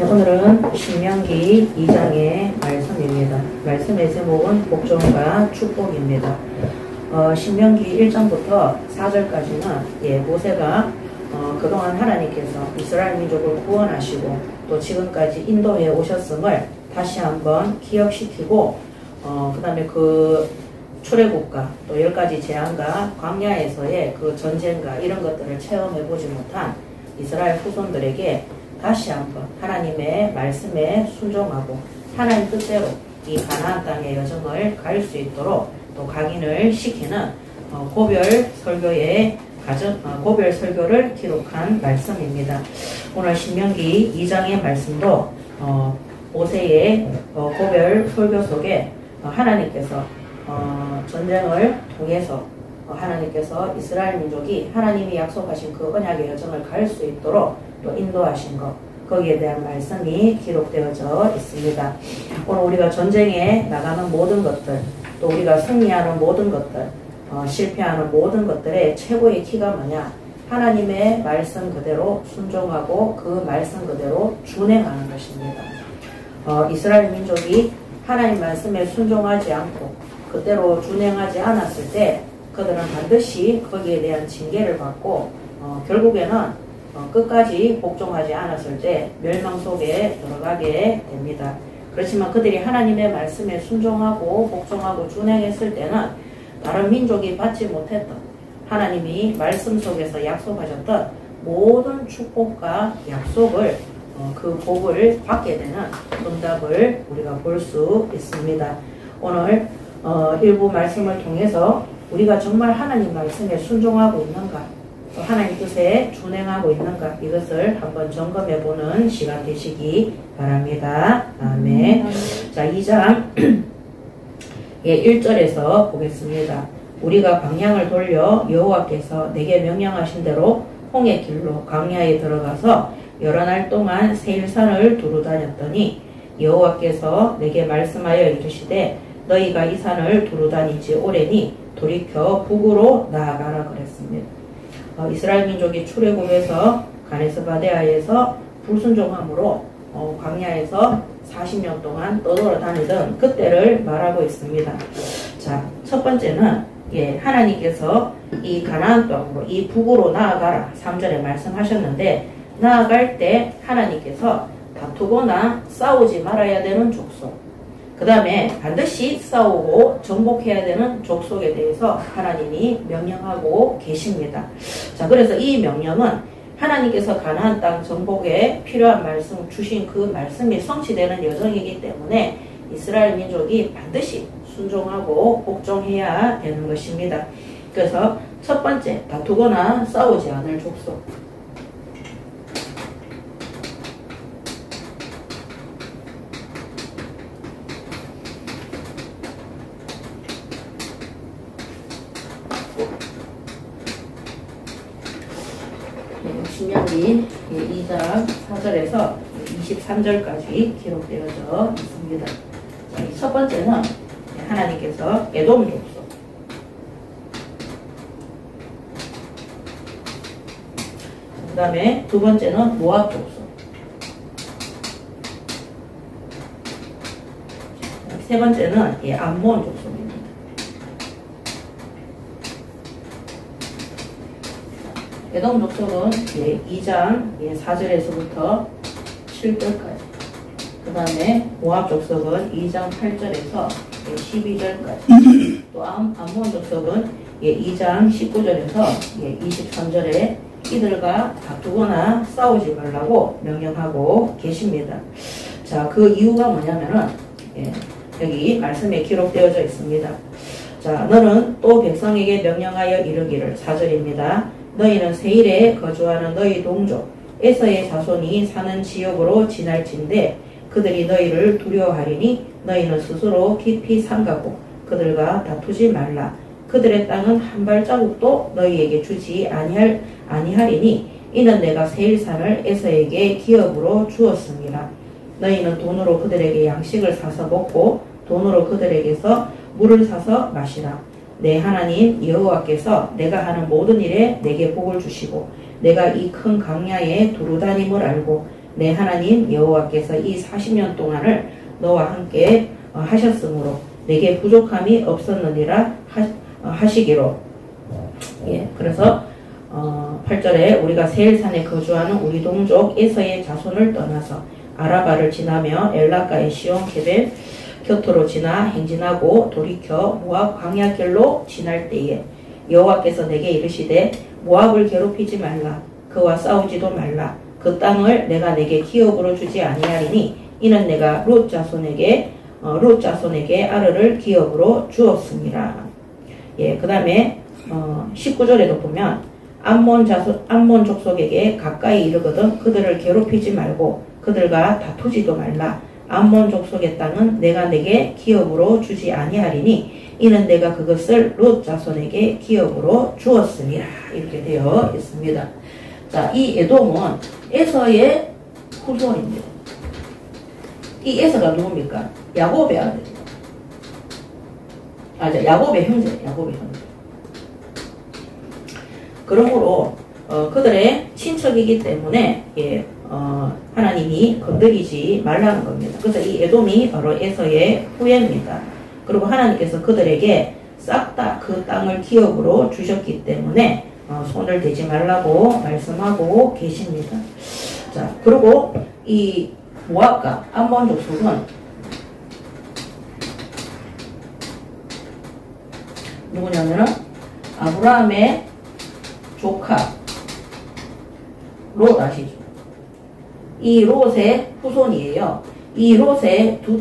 네, 오늘은 신명기 2장의 말씀입니다. 말씀의 제목은 복종과 축복입니다. 신명기 1장부터 4절까지는 모세가 그동안 하나님께서 이스라엘 민족을 구원하시고 또 지금까지 인도해 오셨음을 다시 한번 기억시키고 그 다음에 그 출애굽과 또 10가지 재앙과 광야에서의 그 전쟁과 이런 것들을 체험해보지 못한 이스라엘 후손들에게 다시 한번 하나님의 말씀에 순종하고 하나님 뜻대로 이 가나안 땅의 여정을 갈 수 있도록 또 각인을 시키는 고별 설교를 기록한 말씀입니다. 오늘 신명기 2장의 말씀도 모세의 고별 설교 속에 하나님께서 전쟁을 통해서 하나님께서 이스라엘 민족이 하나님이 약속하신 그 언약의 여정을 갈 수 있도록 또 인도하신 것, 거기에 대한 말씀이 기록되어져 있습니다. 오늘 우리가 전쟁에 나가는 모든 것들, 또 우리가 승리하는 모든 것들, 실패하는 모든 것들의 최고의 키가 뭐냐? 하나님의 말씀 그대로 순종하고 그 말씀 그대로 준행하는 것입니다. 이스라엘 민족이 하나님 말씀에 순종하지 않고 그대로 준행하지 않았을 때 그들은 반드시 거기에 대한 징계를 받고 결국에는 끝까지 복종하지 않았을 때 멸망 속에 들어가게 됩니다. 그렇지만 그들이 하나님의 말씀에 순종하고 복종하고 준행했을 때는 다른 민족이 받지 못했던 하나님이 말씀 속에서 약속하셨던 모든 축복과 약속을 그 복을 받게 되는 응답을 우리가 볼 수 있습니다. 오늘 일부 말씀을 통해서 우리가 정말 하나님 말씀에 순종하고 있는가, 또 하나님 뜻에 준행하고 있는가, 이것을 한번 점검해보는 시간 되시기 바랍니다. 아멘. 자, 2장 1절에서 보겠습니다. 우리가 방향을 돌려 여호와께서 내게 명령하신 대로 홍해 길로 광야에 들어가서 여러 날 동안 세일산을 두루 다녔더니 여호와께서 내게 말씀하여 이르시되 너희가 이 산을 두루 다니지 오래니 돌이켜 북으로 나아가라 그랬습니다. 이스라엘 민족이 출애굽에서 가데스 바네아에서 불순종함으로 광야에서 40년 동안 떠돌아다니던 그때를 말하고 있습니다. 자, 첫 번째는 하나님께서 이 가나안 땅으로 이 북으로 나아가라 3절에 말씀하셨는데, 나아갈 때 하나님께서 다투거나 싸우지 말아야 되는 족속, 그 다음에 반드시 싸우고 정복해야 되는 족속에 대해서 하나님이 명령하고 계십니다. 자, 그래서 이 명령은 하나님께서 가나안 땅 정복에 필요한 말씀 주신 그 말씀이 성취되는 여정이기 때문에 이스라엘 민족이 반드시 순종하고 복종해야 되는 것입니다. 그래서 첫 번째, 다투거나 싸우지 않을 족속. 신명기 2장 4절에서 23절까지 기록되어져 있습니다. 첫 번째는 하나님께서 에돔 족속, 그 다음에 두 번째는 모압 족속, 세 번째는 암몬 족속입니다. 에돔 족속은 2장 4절에서부터 7절까지, 그 다음에 모압 족속은 2장 8절에서 12절까지, 또 암몬 족속은 2장 19절에서 23절에 이들과 다투거나 싸우지 말라고 명령하고 계십니다. 자, 그 이유가 뭐냐면은 여기 말씀에 기록되어져 있습니다. 자, 너는 또 백성에게 명령하여 이르기를, 4절입니다. 너희는 세일에 거주하는 너희 동족 에서의 자손이 사는 지역으로 지날진대 그들이 너희를 두려워하리니 너희는 스스로 깊이 삼가고 그들과 다투지 말라. 그들의 땅은 한 발자국도 너희에게 주지 아니하리니 이는 내가 세일산을 에서에게 기업으로 주었습니다. 너희는 돈으로 그들에게 양식을 사서 먹고 돈으로 그들에게서 물을 사서 마시라. 내 하나님 여호와께서 내가 하는 모든 일에 내게 복을 주시고 내가 이 큰 광야에 두루 다님을 알고 내 하나님 여호와께서 이 40년 동안을 너와 함께 하셨으므로 내게 부족함이 없었느니라 하시기로. 예, 그래서 8절에 우리가 세일산에 거주하는 우리 동족 에서의 자손을 떠나서 아라바를 지나며 엘라가의 시온 게벨 곁으로 지나 행진하고 돌이켜 모압 광야길로 지날 때에 여호와께서 내게 이르시되 모압을 괴롭히지 말라. 그와 싸우지도 말라. 그 땅을 내가 내게 기업으로 주지 아니하리니 이는 내가 룻 자손에게 아르를 기업으로 주었습니다. 예, 그 다음에 19절에도 보면 암몬 족속에게 가까이 이르거든 그들을 괴롭히지 말고 그들과 다투지도 말라. 암몬 족속의 땅은 내가 내게 기업으로 주지 아니하리니 이는 내가 그것을 룻 자손에게 기업으로 주었습니다. 이렇게 되어 있습니다. 자, 이 에돔은 에서의 후손입니다. 이 에서가 누굽니까? 야곱의 아들이에요. 야곱의 형제. 그러므로 그들의 친척이기 때문에 하나님이 건드리지 말라는 겁니다. 그래서 이 에돔이 바로 에서의 후예입니다. 그리고 하나님께서 그들에게 싹 다 그 땅을 기업으로 주셨기 때문에 손을 대지 말라고 말씀하고 계십니다. 자, 그리고 이 모압과 암몬 족속은 누구냐면은 아브라함의 조카 롯 아시죠? 이 롯의 후손이에요. 이 롯의 두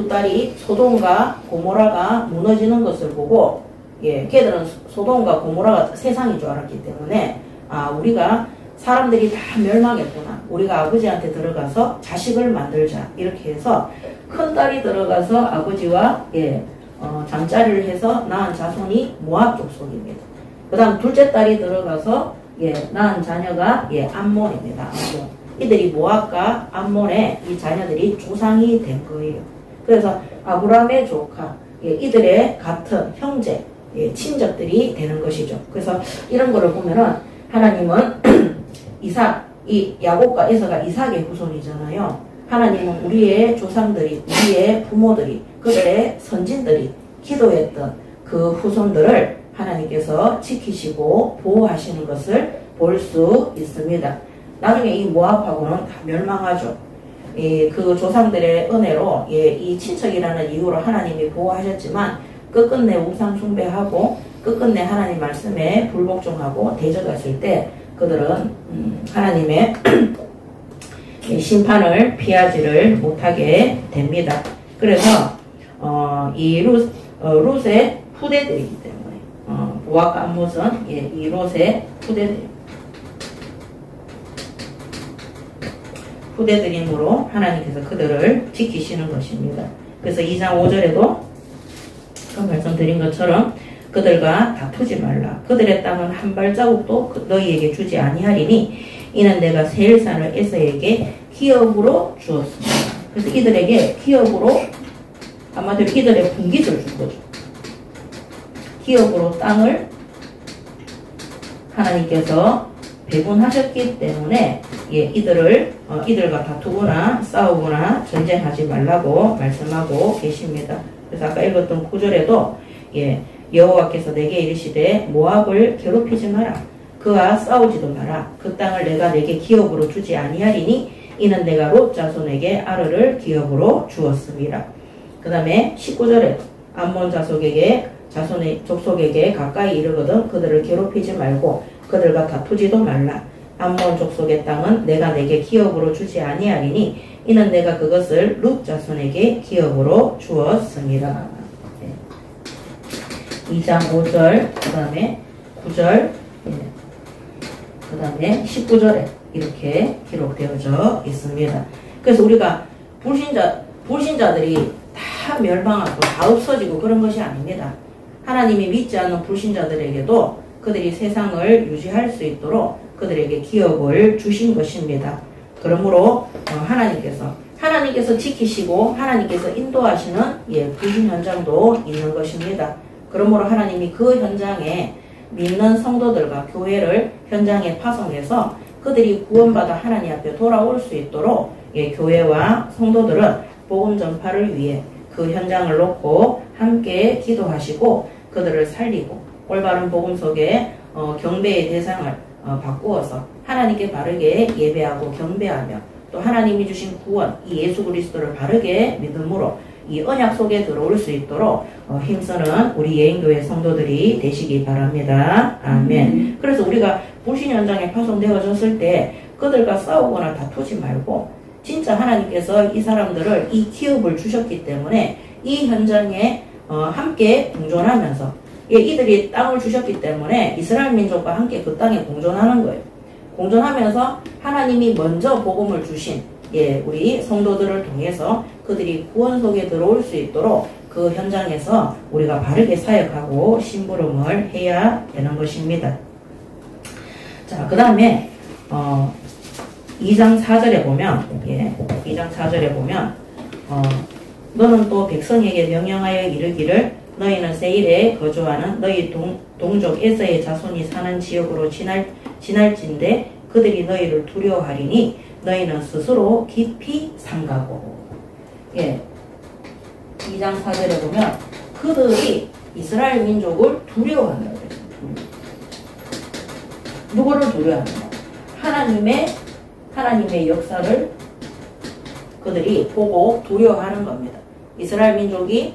딸이 소돔과 고모라가 무너지는 것을 보고 걔들은 소돔과 고모라가 세상인 줄 알았기 때문에 우리가 사람들이 다 멸망했구나. 우리가 아버지한테 들어가서 자식을 만들자. 이렇게 해서 큰 딸이 들어가서 아버지와 잠자리를 해서 낳은 자손이 모압 족속입니다. 그 다음 둘째 딸이 들어가서 낳은 자녀가 암몬입니다. 암몬. 이들이 모압과 암몬의 이 자녀들이 조상이 된 거예요. 그래서 아브라함의 조카, 이들의 같은 형제, 친척들이 되는 것이죠. 그래서 이런 거를 보면은 하나님은 이 야곱과 에서가 이삭의 후손이잖아요. 하나님은 우리의 조상들이, 우리의 부모들이, 그들의 선진들이 기도했던 그 후손들을 하나님께서 지키시고 보호하시는 것을 볼 수 있습니다. 나중에 이 모압하고는 다 멸망하죠. 그 조상들의 은혜로 이 친척이라는 이유로 하나님이 보호하셨지만 끝끝내 우상 숭배하고 끝끝내 하나님 말씀에 불복종하고 대적했을 때 그들은 하나님의 심판을 피하지를 못하게 됩니다. 그래서 이 룻의 후대들이기 때문에 모압과 암몬은 이 롯의 후대들이므로 하나님께서 그들을 지키시는 것입니다. 그래서 2장 5절에도 그 말씀드린 것처럼 그들과 다투지 말라. 그들의 땅은 한 발자국도 너희에게 주지 아니하리니 이는 내가 세일산을 에서에게 기업으로 주었습니다. 그래서 이들에게 기업으로 한마디로 이들의 분깃을 준 거죠. 기업으로 땅을 하나님께서 배분하셨기 때문에 이들과 다투거나 싸우거나 전쟁하지 말라고 말씀하고 계십니다. 그래서 아까 읽었던 9절에도 여호와께서 내게 이르시되 모압을 괴롭히지 마라. 그와 싸우지도 마라. 그 땅을 내가 내게 기업으로 주지 아니하리니 이는 내가 롯 자손에게 아르를 기업으로 주었습니다. 그 다음에 19절에 암몬 자손의 족속에게 가까이 이르거든 그들을 괴롭히지 말고 그들과 다투지도 말라. 암몬 족속의 땅은 내가 내게 기업으로 주지 아니하리니 이는 내가 그것을 룻 자손에게 기업으로 주었습니다. 2장 5절 그 다음에 9절 그 다음에 19절에 이렇게 기록되어져 있습니다. 그래서 우리가 불신자들이 다 멸망하고 다 없어지고 그런 것이 아닙니다. 하나님이 믿지 않는 불신자들에게도 그들이 세상을 유지할 수 있도록 그들에게 기업을 주신 것입니다. 그러므로 하나님께서 지키시고 하나님께서 인도하시는 부신 현장도 있는 것입니다. 그러므로 하나님이 그 현장에 믿는 성도들과 교회를 현장에 파송해서 그들이 구원받아 하나님 앞에 돌아올 수 있도록 교회와 성도들은 복음 전파를 위해 그 현장을 놓고 함께 기도하시고 그들을 살리고 올바른 복음 속에 경배의 대상을 바꾸어서 하나님께 바르게 예배하고 경배하며 또 하나님이 주신 구원 이 예수 그리스도를 바르게 믿음으로 이 언약 속에 들어올 수 있도록 힘쓰는 우리 예인교회 성도들이 되시기 바랍니다. 아멘. 그래서 우리가 불신 현장에 파송되어졌을 때 그들과 싸우거나 다투지 말고 진짜 하나님께서 이 사람들을 이 기업을 주셨기 때문에 이 현장에 함께 공존하면서 이들이 땅을 주셨기 때문에 이스라엘 민족과 함께 그 땅에 공존하는 거예요. 공존하면서 하나님이 먼저 복음을 주신 우리 성도들을 통해서 그들이 구원 속에 들어올 수 있도록 그 현장에서 우리가 바르게 사역하고 심부름을 해야 되는 것입니다. 자, 그 다음에 2장 4절에 보면 2장 4절에 보면 너는 또 백성에게 명령하여 이르기를 너희는 세일에 거주하는 너희 동족 에서의 자손이 사는 지역으로 지날진대 그들이 너희를 두려워하리니 너희는 스스로 깊이 삼가고 2장 4절에 보면 그들이 이스라엘 민족을 두려워한다 그랬어요. 누구를 두려워하는가? 하나님의 역사를 그들이 보고 두려워하는 겁니다. 이스라엘 민족이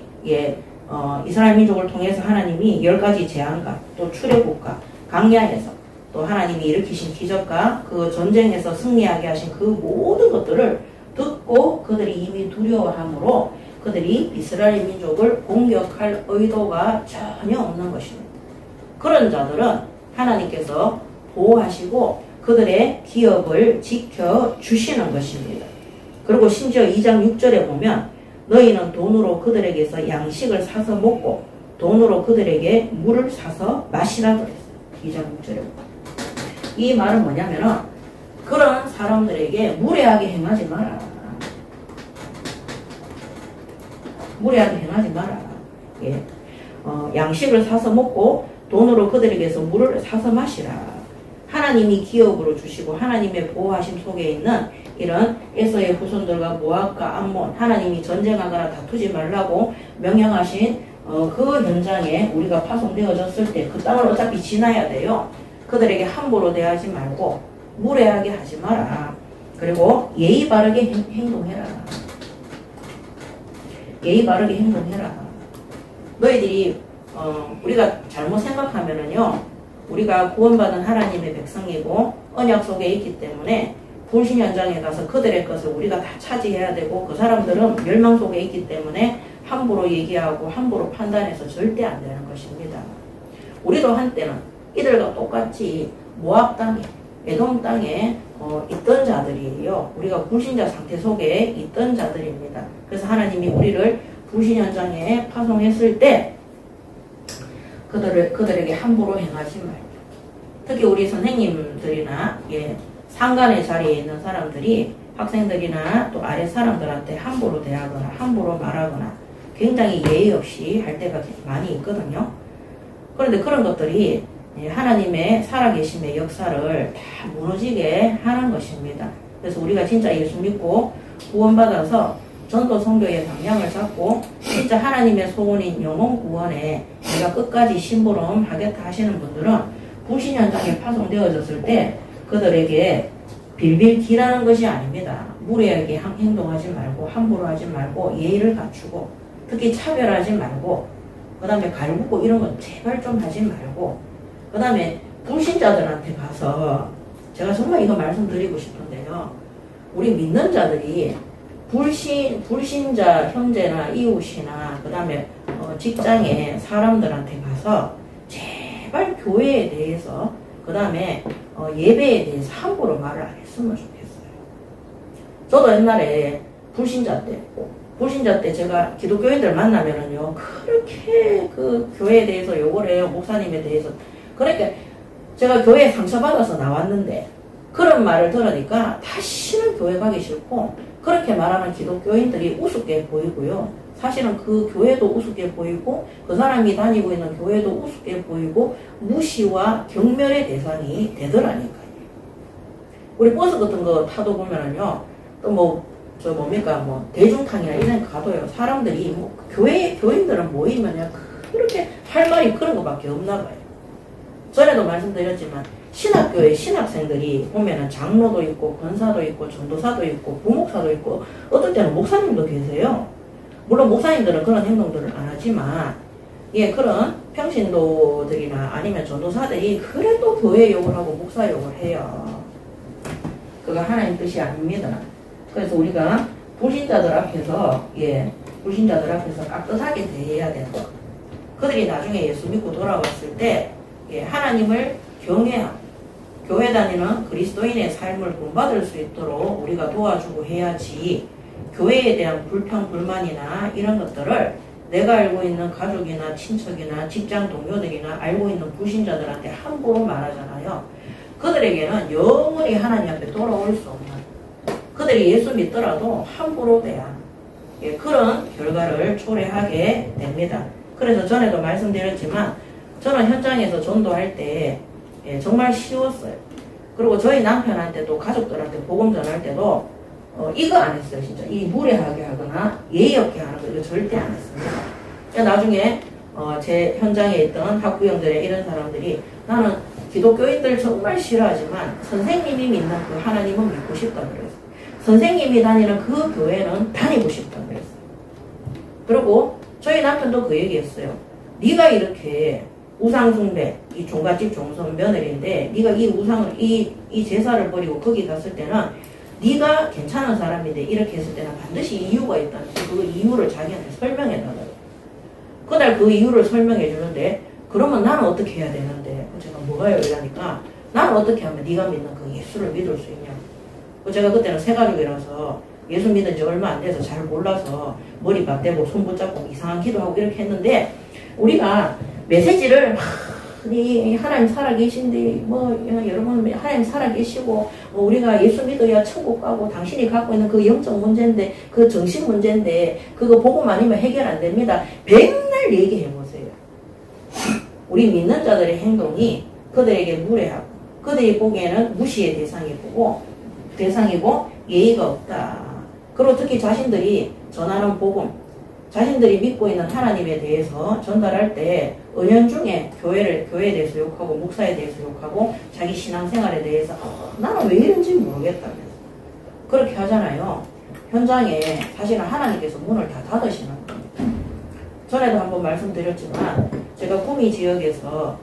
이스라엘 민족을 통해서 하나님이 10가지 재앙과 또 출애굽과 광야에서 또 하나님이 일으키신 기적과 그 전쟁에서 승리하게 하신 그 모든 것들을 듣고 그들이 이미 두려워함으로 그들이 이스라엘 민족을 공격할 의도가 전혀 없는 것입니다. 그런 자들은 하나님께서 보호하시고 그들의 기업을 지켜주시는 것입니다. 그리고 심지어 2장 6절에 보면 너희는 돈으로 그들에게서 양식을 사서 먹고 돈으로 그들에게 물을 사서 마시라 그랬어요. 2장 6절에. 이 말은 뭐냐면은 그런 사람들에게 무례하게 행하지 마라. 무례하게 행하지 마라. 양식을 사서 먹고 돈으로 그들에게서 물을 사서 마시라. 하나님이 기업으로 주시고 하나님의 보호하심 속에 있는 이런 에서의 후손들과 모압과 암몬 하나님이 전쟁하거나 다투지 말라고 명령하신 그 현장에 우리가 파송되어졌을 때 그 땅을 어차피 지나야 돼요. 그들에게 함부로 대하지 말고 무례하게 하지 마라. 그리고 예의 바르게 행동해라. 예의 바르게 행동해라. 너희들이 우리가 잘못 생각하면은요, 우리가 구원받은 하나님의 백성이고 언약 속에 있기 때문에 불신 현장에 가서 그들의 것을 우리가 다 차지해야 되고 그 사람들은 멸망 속에 있기 때문에 함부로 얘기하고 함부로 판단해서 절대 안 되는 것입니다. 우리도 한때는 이들과 똑같이 모압 땅에 에돔 땅에 있던 자들이에요. 우리가 불신자 상태 속에 있던 자들입니다. 그래서 하나님이 우리를 불신 현장에 파송했을 때 그들에게 함부로 행하지 말고, 특히 우리 선생님들이나 상간의 자리에 있는 사람들이 학생들이나 또 아래 사람들한테 함부로 대하거나 함부로 말하거나 굉장히 예의 없이 할 때가 많이 있거든요. 그런데 그런 것들이 하나님의 살아계심의 역사를 다 무너지게 하는 것입니다. 그래서 우리가 진짜 예수 믿고 구원받아서 전도 선교의 방향을 잡고 진짜 하나님의 소원인 영혼 구원에 내가 끝까지 심부름 하겠다 하시는 분들은 불신 현장에 파송되어졌을 때 그들에게 빌빌 기라는 것이 아닙니다. 무례하게 행동하지 말고 함부로 하지 말고 예의를 갖추고 특히 차별하지 말고 그 다음에 갈구고 이런 건 제발 좀 하지 말고 그 다음에 불신자들한테 가서 제가 정말 이거 말씀드리고 싶은데요. 우리 믿는 자들이 불신자 형제나 이웃이나 그 다음에 직장의 사람들한테 가서 제발 교회에 대해서 그 다음에 예배에 대해서 함부로 말을 안 했으면 좋겠어요. 저도 옛날에 불신자 때 제가 기독교인들 만나면은요 그렇게 그 교회에 대해서 욕을 해요. 목사님에 대해서. 그러니까 제가 교회에 상처받아서 나왔는데 그런 말을 들으니까 다시는 교회 가기 싫고 그렇게 말하는 기독교인들이 우습게 보이고요. 사실은 그 교회도 우습게 보이고 그 사람이 다니고 있는 교회도 우습게 보이고 무시와 경멸의 대상이 되더라니까요. 우리 버스 같은 거 타도 보면은요, 또 뭐, 뭡니까, 대중탕이나 이런 거 가도요, 사람들이, 교인들은 모이면요, 그렇게 할 말이 그런 거밖에 없나 봐요. 전에도 말씀드렸지만, 신학교의 신학생들이 보면은 장로도 있고, 권사도 있고, 전도사도 있고, 부목사도 있고, 어떨 때는 목사님도 계세요. 물론 목사님들은 그런 행동들을 안 하지만, 예, 그런 평신도들이나 아니면 전도사들이 그래도 교회 욕을 하고 목사 욕을 해요. 그거 하나님 뜻이 아닙니다. 그래서 우리가 불신자들 앞에서, 예, 불신자들 앞에서 깍듯하게 대해야 된다. 그들이 나중에 예수 믿고 돌아왔을 때, 예, 하나님을 경외하고, 교회 다니는 그리스도인의 삶을 본받을 수 있도록 우리가 도와주고 해야지, 교회에 대한 불평, 불만이나 이런 것들을 내가 알고 있는 가족이나 친척이나 직장 동료들이나 알고 있는 불신자들한테 함부로 말하잖아요. 그들에게는 영원히 하나님 앞에 돌아올 수 없는, 그들이 예수 믿더라도 함부로 대한, 예, 그런 결과를 초래하게 됩니다. 그래서 전에도 말씀드렸지만 저는 현장에서 전도할 때, 예, 정말 쉬웠어요. 그리고 저희 남편한테도 가족들한테 복음 전할 때도 이거 안 했어요. 진짜 이 무례하게 하거나 예의 없게 하는 거 이거 절대 안 했습니다. 그러니까 나중에 제 현장에 있던 학부형들의 이런 사람들이 나는 기독교인들 정말 싫어하지만 선생님이 믿는 그 하나님은 믿고 싶다 그랬어요. 선생님이 다니는 그 교회는 다니고 싶다 그랬어요. 그리고 저희 남편도 그 얘기했어요. 네가 이렇게 우상숭배, 이 종갓집 종손 며느리인데 네가 이 우상을 이 제사를 버리고 거기 갔을 때는 네가 괜찮은 사람인데 이렇게 했을 때는 반드시 이유가 있다는 그 이유를 자기한테 설명해달라고. 그날 그 이유를 설명해 주는데 그러면 나는 어떻게 해야 되는데 제가 뭐가요? 이러니까 나는 어떻게 하면 네가 믿는 그 예수를 믿을 수 있냐. 제가 그때는 새가족이라서 예수 믿은 지 얼마 안 돼서 잘 몰라서 머리 맞대고 손 붙잡고 이상한 기도하고 이렇게 했는데 우리가 메시지를 하나님 살아계신데 여러분 하나님 살아계시고 우리가 예수 믿어야 천국 가고 당신이 갖고 있는 그 영적 문제인데 그 정신 문제인데 그거 보고만 아니면 해결 안 됩니다. 백날 얘기해 보세요. 우리 믿는 자들의 행동이 그들에게 무례하고 그들이 보기에는 무시의 대상이고 예의가 없다. 그리고 특히 자신들이 전하는 복음, 자신들이 믿고 있는 하나님에 대해서 전달할 때 은연중에 교회에 대해서 욕하고 목사에 대해서 욕하고 자기 신앙생활에 대해서 나는 왜 이런지 모르겠다면서 그렇게 하잖아요. 현장에 사실은 하나님께서 문을 다 닫으시는 겁니다. 전에도 한번 말씀드렸지만 제가 구미 지역에서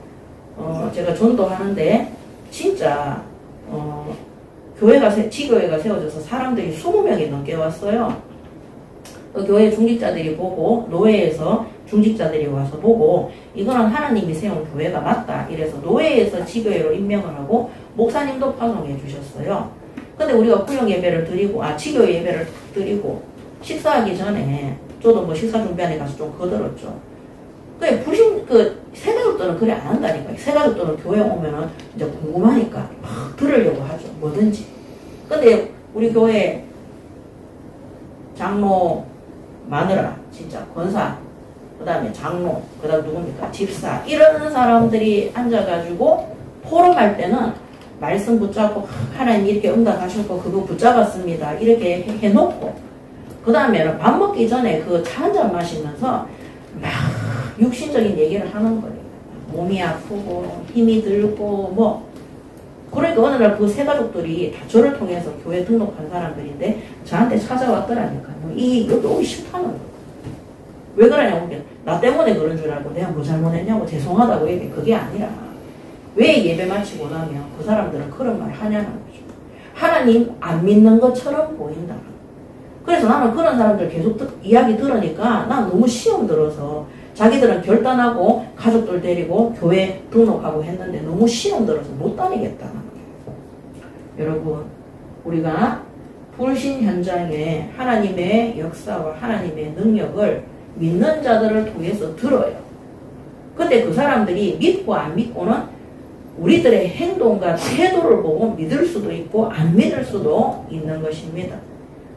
제가 전도하는데 진짜 지교회가 세워져서 사람들이 20명이 넘게 왔어요. 그 교회 중직자들이 보고 노회에서 중직자들이 와서 보고 이거는 하나님이 세운 교회가 맞다. 이래서 노회에서 지교회로 임명을 하고 목사님도 파송해 주셨어요. 근데 우리가 구역 예배를 드리고 지교회 예배를 드리고 식사하기 전에 저도 식사 준비하는 데 가서 좀 거들었죠. 새가족들은 그래 안 한다니까. 새가족들은 교회 오면은 이제 궁금하니까 막 들으려고 하죠. 뭐든지. 근데 우리 교회 장로 마누라, 진짜 권사, 그 다음에 장로, 그 다음 누굽니까? 집사, 이런 사람들이 앉아가지고 포럼할 때는 말씀 붙잡고 하나님 이렇게 응답하셨고 그거 붙잡았습니다. 이렇게 해놓고 그 다음에는 밥 먹기 전에 그 차 한잔 마시면서 막 육신적인 얘기를 하는 거예요. 몸이 아프고 힘이 들고 그러니까 어느 날 그 세 가족들이 다 저를 통해서 교회 등록한 사람들인데 저한테 찾아왔더라니까요. 여기 오기 싫다는 거예요. 왜 그러냐고. 나 때문에 그런 줄 알고 내가 뭐 잘못했냐고 죄송하다고 얘기해. 그게 아니라 왜 예배 마치고 나면 그 사람들은 그런 말 하냐는 거죠. 하나님 안 믿는 것처럼 보인다. 그래서 나는 그런 사람들 계속 이야기 들으니까 난 너무 시험 들어서 자기들은 결단하고 가족들 데리고 교회 등록하고 했는데 너무 시험 들어서 못 다니겠다는 거예요. 여러분, 우리가 불신 현장에 하나님의 역사와 하나님의 능력을 믿는 자들을 통해서 들어요. 근데 그 사람들이 믿고 안 믿고는 우리들의 행동과 태도를 보고 믿을 수도 있고 안 믿을 수도 있는 것입니다.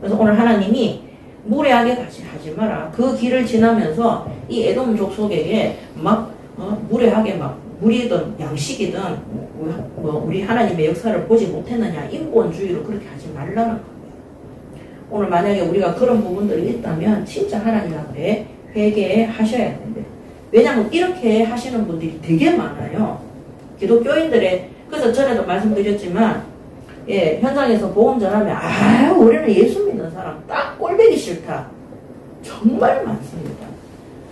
그래서 오늘 하나님이 무례하게 하지 마라. 그 길을 지나면서 이 에돔 족속에게 무례하게 물이든 양식이든 뭐 우리 하나님의 역사를 보지 못했느냐 인본주의로 그렇게 하지 말라는 거예요. 오늘 만약에 우리가 그런 부분들이 있다면 진짜 하나님 앞에 회개하셔야 됩니다. 왜냐하면 이렇게 하시는 분들이 되게 많아요. 기독교인들의 그래서 전에도 말씀드렸지만 예, 현장에서 복음 전하면 우리는 예수 믿는 사람 딱 꼴보기 싫다. 정말 많습니다.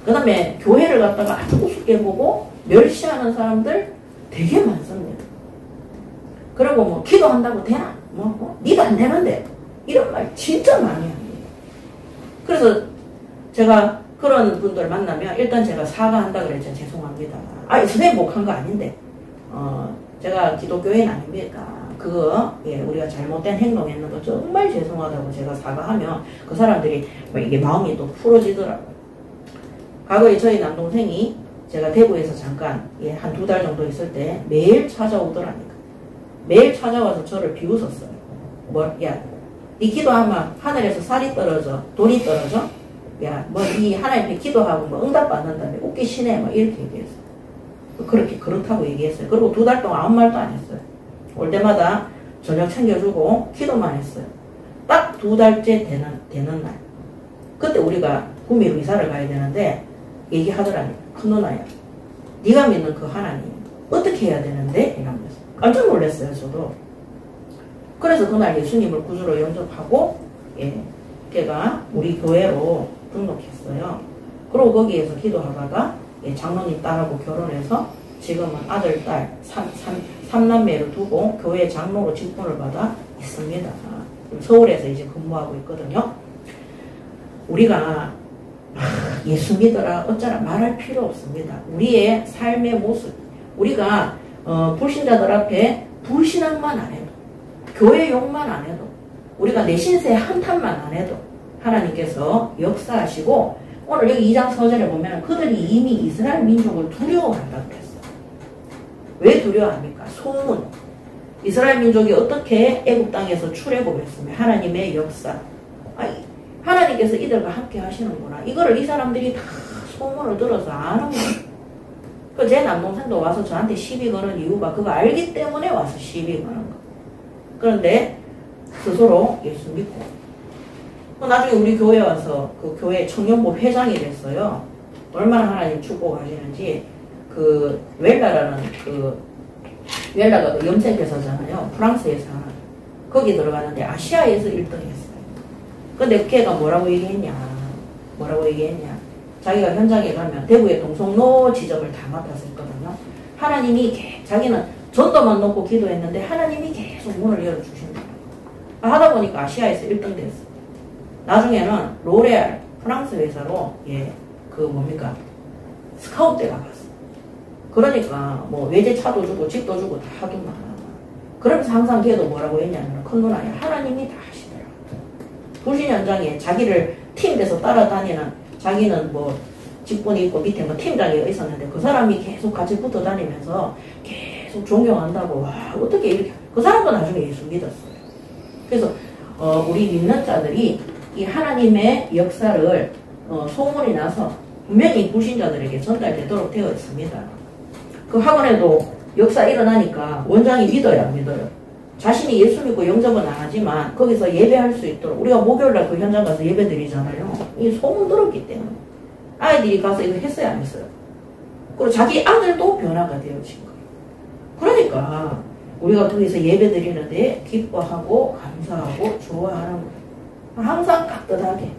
그 다음에 교회를 갖다가 아주 우습게 보고 멸시하는 사람들 되게 많습니다. 그리고 뭐 기도한다고 되나? 니도 안 되는데 이런 말 진짜 많이 합니다. 그래서 제가 그런 분들 만나면 일단 제가 사과한다 그랬죠. 죄송합니다. 선생님 목한 거 아닌데 제가 기독교인 아닙니까? 그거 예, 우리가 잘못된 행동했는 거 정말 죄송하다고 제가 사과하면 그 사람들이 이게 마음이 또 풀어지더라고요. 과거에 저희 남동생이 제가 대구에서 잠깐 예, 한 2달 정도 있을 때 매일 찾아오더라니까. 매일 찾아와서 저를 비웃었어요. 야, 니 기도하면 하늘에서 쌀이 떨어져, 돈이 떨어져? 야, 이 하나님께 기도하고 응답 받는다며 웃기시네, 이렇게 얘기했어요. 그렇게 그렇다고 얘기했어요. 그리고 2달 동안 아무 말도 안 했어요. 올 때마다 저녁 챙겨주고 기도만 했어요. 딱 2달째 되는 날. 그때 우리가 구미로 이사를 가야 되는데 얘기하더라니. 큰 누나야. 네가 믿는 그 하나님 어떻게 해야 되는데? 이러면서. 깜짝 놀랐어요. 저도. 그래서 그날 예수님을 구주로 영접하고 예, 걔가 우리 교회로 등록했어요. 그리고 거기에서 기도하다가 예, 장로님 딸하고 결혼해서 지금은 아들, 딸, 3남매를 두고 교회 장로로 직분을 받아 있습니다. 서울에서 이제 근무하고 있거든요. 우리가 예수 믿어라 어쩌라 말할 필요 없습니다. 우리의 삶의 모습, 우리가 불신자들 앞에 불신앙만 안 해도, 교회 욕만 안 해도, 우리가 내 신세 한탄만 안 해도 하나님께서 역사하시고, 오늘 여기 2장 서절에 보면 그들이 이미 이스라엘 민족을 두려워한다고 그랬어요. 왜 두려워합니까? 소문. 이스라엘 민족이 어떻게 애국 땅에서 출애굽했으며 하나님의 역사. 하나님께서 이들과 함께 하시는구나. 이거를 이 사람들이 다 소문을 들어서 아는 거예요. 제 남동생도 와서 저한테 시비 거는 이유가 그거 알기 때문에 와서 시비 거는 거. 그런데 스스로 예수 믿고 나중에 우리 교회 와서 그 교회 청년부 회장이 됐어요. 얼마나 하나님 축복하시는지. 그 웰라라는 웰라가 그 염색회사잖아요. 프랑스에서 거기 들어가는데 아시아에서 1등 했어요. 근데 걔가 뭐라고 얘기했냐. 자기가 현장에 가면 대구의 동성로 지점을 다 맡아서 했거든요. 하나님이 자기는 전도만 놓고 기도했는데 하나님이 계속 문을 열어주신다. 하다 보니까 아시아에서 1등 됐어. 나중에는 로레알 프랑스 회사로 스카웃대가 갔어. 그러니까 뭐 외제차도 주고 집도 주고 다 하더만. 그러면서 항상 걔도 뭐라고 했냐면 큰 누나야 하나님이 다 하시더라. 불신 현장에 자기를 팀 돼서 따라다니는 자기는 뭐 직분이 있고 밑에 뭐 팀장이 있었는데 그 사람이 계속 같이 붙어 다니면서 계속 존경한다고. 와 어떻게 이렇게 그 사람도 나중에 예수 믿었어요. 그래서 우리 믿는 자들이 이 하나님의 역사를 소문이 나서 분명히 불신자들에게 전달되도록 되어 있습니다. 그 학원에도 역사 일어나니까 원장이 믿어요, 안 믿어요? 자신이 예수 믿고 영접은 안 하지만 거기서 예배할 수 있도록 우리가 목요일날 그 현장 가서 예배 드리잖아요. 이 소문 들었기 때문에 아이들이 가서 이거 했어요, 안 했어요? 그리고 자기 아들도 변화가 되어진 거예요. 그러니까 우리가 거기서 예배 드리는데 기뻐하고 감사하고 좋아하는 거예요. 항상 깍듯하게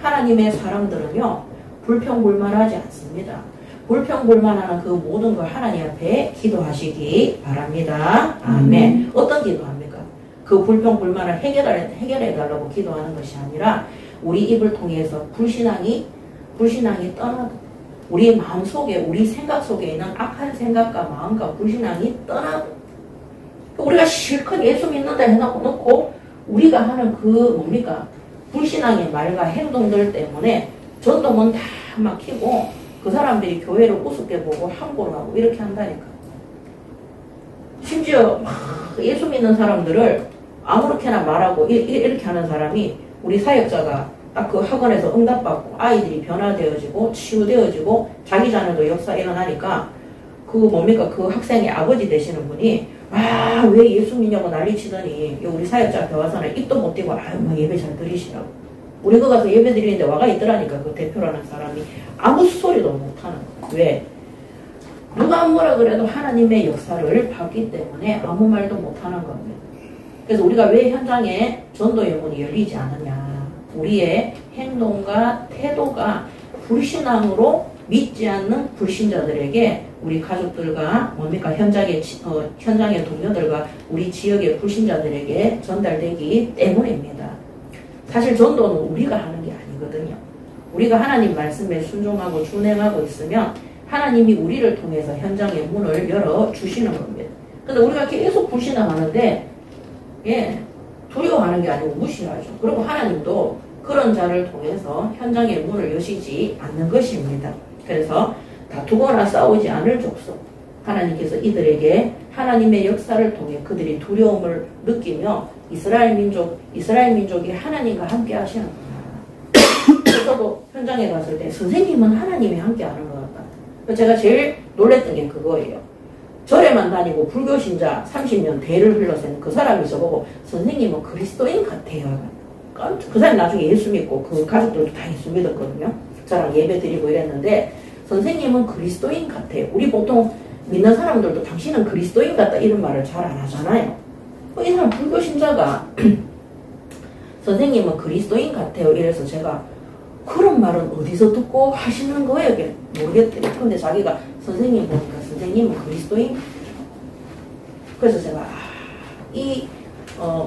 하나님의 사람들은요 불평불만하지 않습니다. 불평불만하는 그 모든 걸 하나님 앞에 기도하시기 바랍니다. 아멘. 어떤 기도합니까? 그 불평불만을 해결해달라고 기도하는 것이 아니라 우리 입을 통해서 불신앙이 떠나고 우리 마음속에 우리 생각 속에 있는 악한 생각과 마음과 불신앙이 떠나고 우리가 실컷 예수 믿는다 해놓고 우리가 하는 불신앙의 말과 행동들 때문에 전도문 다 막히고 그 사람들이 교회를 우습게 보고 함부로 하고 이렇게 한다니까. 심지어 예수 믿는 사람들을 아무렇게나 말하고 이렇게 하는 사람이 우리 사역자가 딱 그 학원에서 응답받고 아이들이 변화되어지고 치유되어지고 자기 자녀도 역사 일어나니까 그 뭡니까 그 학생의 아버지 되시는 분이 왜 예수 믿냐고 난리치더니 우리 사역자 앞에 와서는 입도 못 떼고 막 예배 잘 드리시라고. 우리 거 가서 예배 드리는데 와가 있더라니까 그 대표라는 사람이 아무 소리도 못하는 거야. 왜? 누가 뭐라 그래도 하나님의 역사를 봤기 때문에 아무 말도 못하는 겁니다. 그래서 우리가 왜 현장에 전도의 문이 열리지 않느냐. 우리의 행동과 태도가 불신앙으로 믿지 않는 불신자들에게 우리 가족들과 뭡니까 현장의 동료들과 우리 지역의 불신자들에게 전달되기 때문입니다. 사실 전도는 우리가 하는 게 아니거든요. 우리가 하나님 말씀에 순종하고 준행하고 있으면 하나님이 우리를 통해서 현장의 문을 열어주시는 겁니다. 근데 우리가 계속 불신앙하는데 두려워하는 게 아니고 무시하죠. 그리고 하나님도 그런 자를 통해서 현장의 문을 여시지 않는 것입니다. 그래서 다투거나 싸우지 않을 족속 하나님께서 이들에게 하나님의 역사를 통해 그들이 두려움을 느끼며 이스라엘 민족이 하나님과 함께 하시는 거야. 저도 현장에 갔을 때 선생님은 하나님이 함께 하는 것 같다. 제가 제일 놀랬던 게 그거예요. 절에만 다니고 불교 신자 30년 대를 흘러서는 그 사람이 저보고 선생님은 그리스도인 같아요. 그 사람이 나중에 예수 믿고 그 가족들도 다 예수 믿었거든요. 저랑 예배 드리고 이랬는데 선생님은 그리스도인 같아요. 우리 보통 믿는 사람들도 당신은 그리스도인 같다 이런 말을 잘 안 하잖아요. 이 사람 불교 신자가 선생님은 그리스도인 같아요. 이래서 제가 그런 말은 어디서 듣고 하시는 거예요? 모르겠대요. 근데 자기가 선생님 보니까 선생님은 그리스도인. 그래서 제가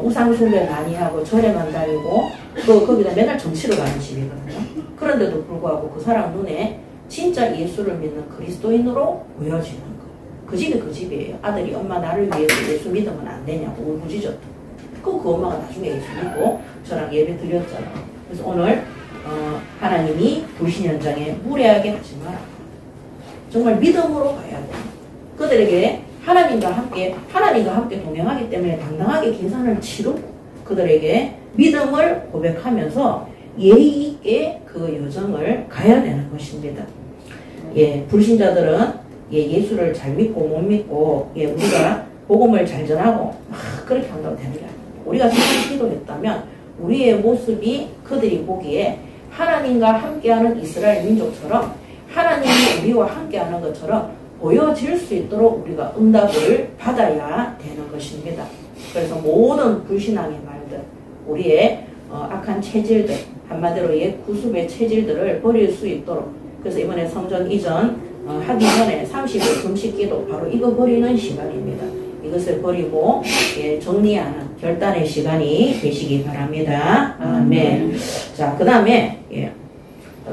우상숭배 많이 하고 절에만 다니고 또 거기다 맨날 정치를 가는 집이거든요. 그런데도 불구하고 그 사람 눈에 진짜 예수를 믿는 그리스도인으로 보여지는 거예요. 그 집이 그 집이에요. 아들이 엄마 나를 위해서 예수 믿으면 안 되냐고 울부짖었다. 그 엄마가 나중에 예수 믿고 저랑 예배 드렸잖아요. 그래서 오늘 하나님이 불신 현장에 무례하게 하지 마라. 정말 믿음으로 가야 돼. 그들에게 하나님과 함께 동행하기 때문에 당당하게 계산을 치르고 그들에게 믿음을 고백하면서 예의 있게 그 여정을 가야 되는 것입니다. 불신자들은 예수를 잘 믿고 못 믿고 우리가 복음을 잘 전하고 그렇게 한다고 되는 게 아니에요. 우리가 정말 기도했다면 우리의 모습이 그들이 보기에 하나님과 함께하는 이스라엘 민족처럼 하나님이 우리와 함께하는 것처럼 보여질 수 있도록 우리가 응답을 받아야 되는 것입니다. 그래서 모든 불신앙의 말들, 우리의 악한 체질들, 한마디로 옛 구습의 체질들을 버릴 수 있도록 그래서 이번에 성전 이전 하기 전에 30일 금식기도 바로 이거 버리는 시간입니다. 이것을 버리고 정리하는 결단의 시간이 되시기 바랍니다. 아멘. 자, 그 다음에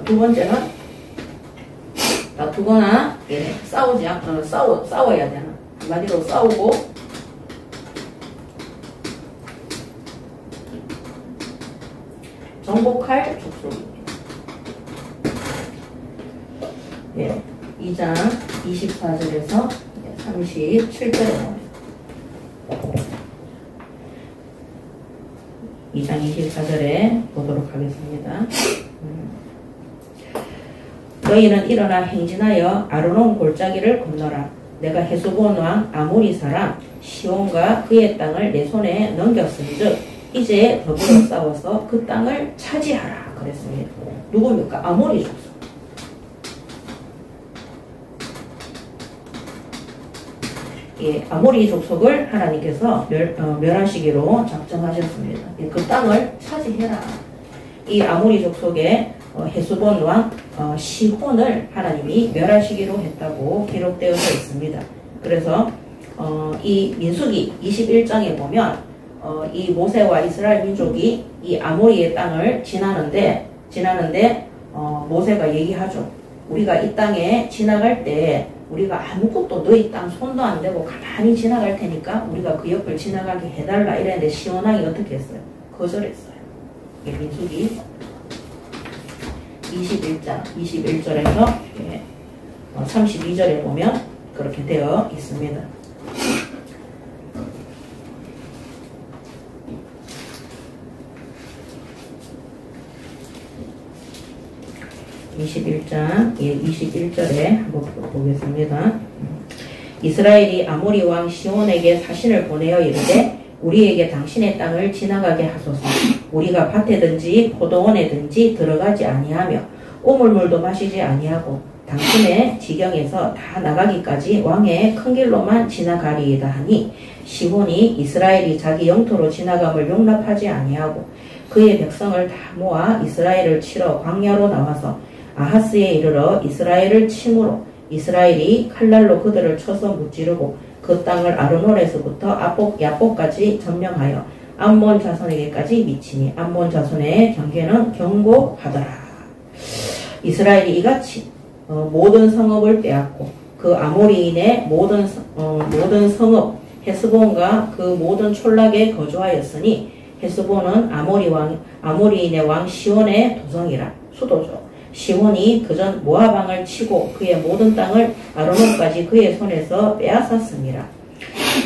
두 번째는 다투거나 싸워야 되는 한마디로 싸우고 정복할 족속입니다. 2장 24절에서 37절에 나옵니다. 2장 24절에 보도록 하겠습니다. 너희는 일어나 행진하여 아르논 골짜기를 건너라. 내가 헤스본 왕 아모리 사람 시온과 그의 땅을 내 손에 넘겼은즉 이제 더불어 싸워서 그 땅을 차지하라 그랬습니다. 누굽니까? 아모리 족속. 아모리 족속을 하나님께서 멸하시기로 작정하셨습니다. 그 땅을 차지해라. 이 아모리 족속의 헤스본 왕 시혼을 하나님이 멸하시기로 했다고 기록되어져 있습니다. 그래서 이 민수기 21장에 보면 이 모세와 이스라엘 민족이 이 아모리의 땅을 지나는데 모세가 얘기하죠. 우리가 이 땅에 지나갈 때 우리가 아무것도 너희 땅 손도 안 대고 가만히 지나갈 테니까 우리가 그 옆을 지나가게 해달라 이랬는데 시온왕이 어떻게 했어요? 거절했어요. 민수기 21장 21절에서 32절에 보면 그렇게 되어 있습니다. 21장 21절에 한번 보겠습니다. 이스라엘이 아모리 왕 시온에게 사신을 보내어 이르되 우리에게 당신의 땅을 지나가게 하소서. 우리가 밭에든지 포도원에든지 들어가지 아니하며 우물물도 마시지 아니하고 당신의 지경에서 다 나가기까지 왕의 큰 길로만 지나가리이다 하니 시온이 이스라엘이 자기 영토로 지나감을 용납하지 아니하고 그의 백성을 다 모아 이스라엘을 치러 광야로 나와서 아하스에 이르러 이스라엘을 치므로 이스라엘이 칼날로 그들을 쳐서 무찌르고 그 땅을 아르논에서부터 야복까지 점령하여 암몬 자손에게까지 미치니 암몬 자손의 경계는 견고하더라. 이스라엘이 이같이 모든 성읍을 빼앗고 그 아모리인의 모든 성읍 헤스본과 그 모든 촌락에 거주하였으니 헤스본은 아모리인의 왕 시온의 도성이라 수도죠. 시온이 그전 모압왕을 치고 그의 모든 땅을 아르논까지 그의 손에서 빼앗았습니다.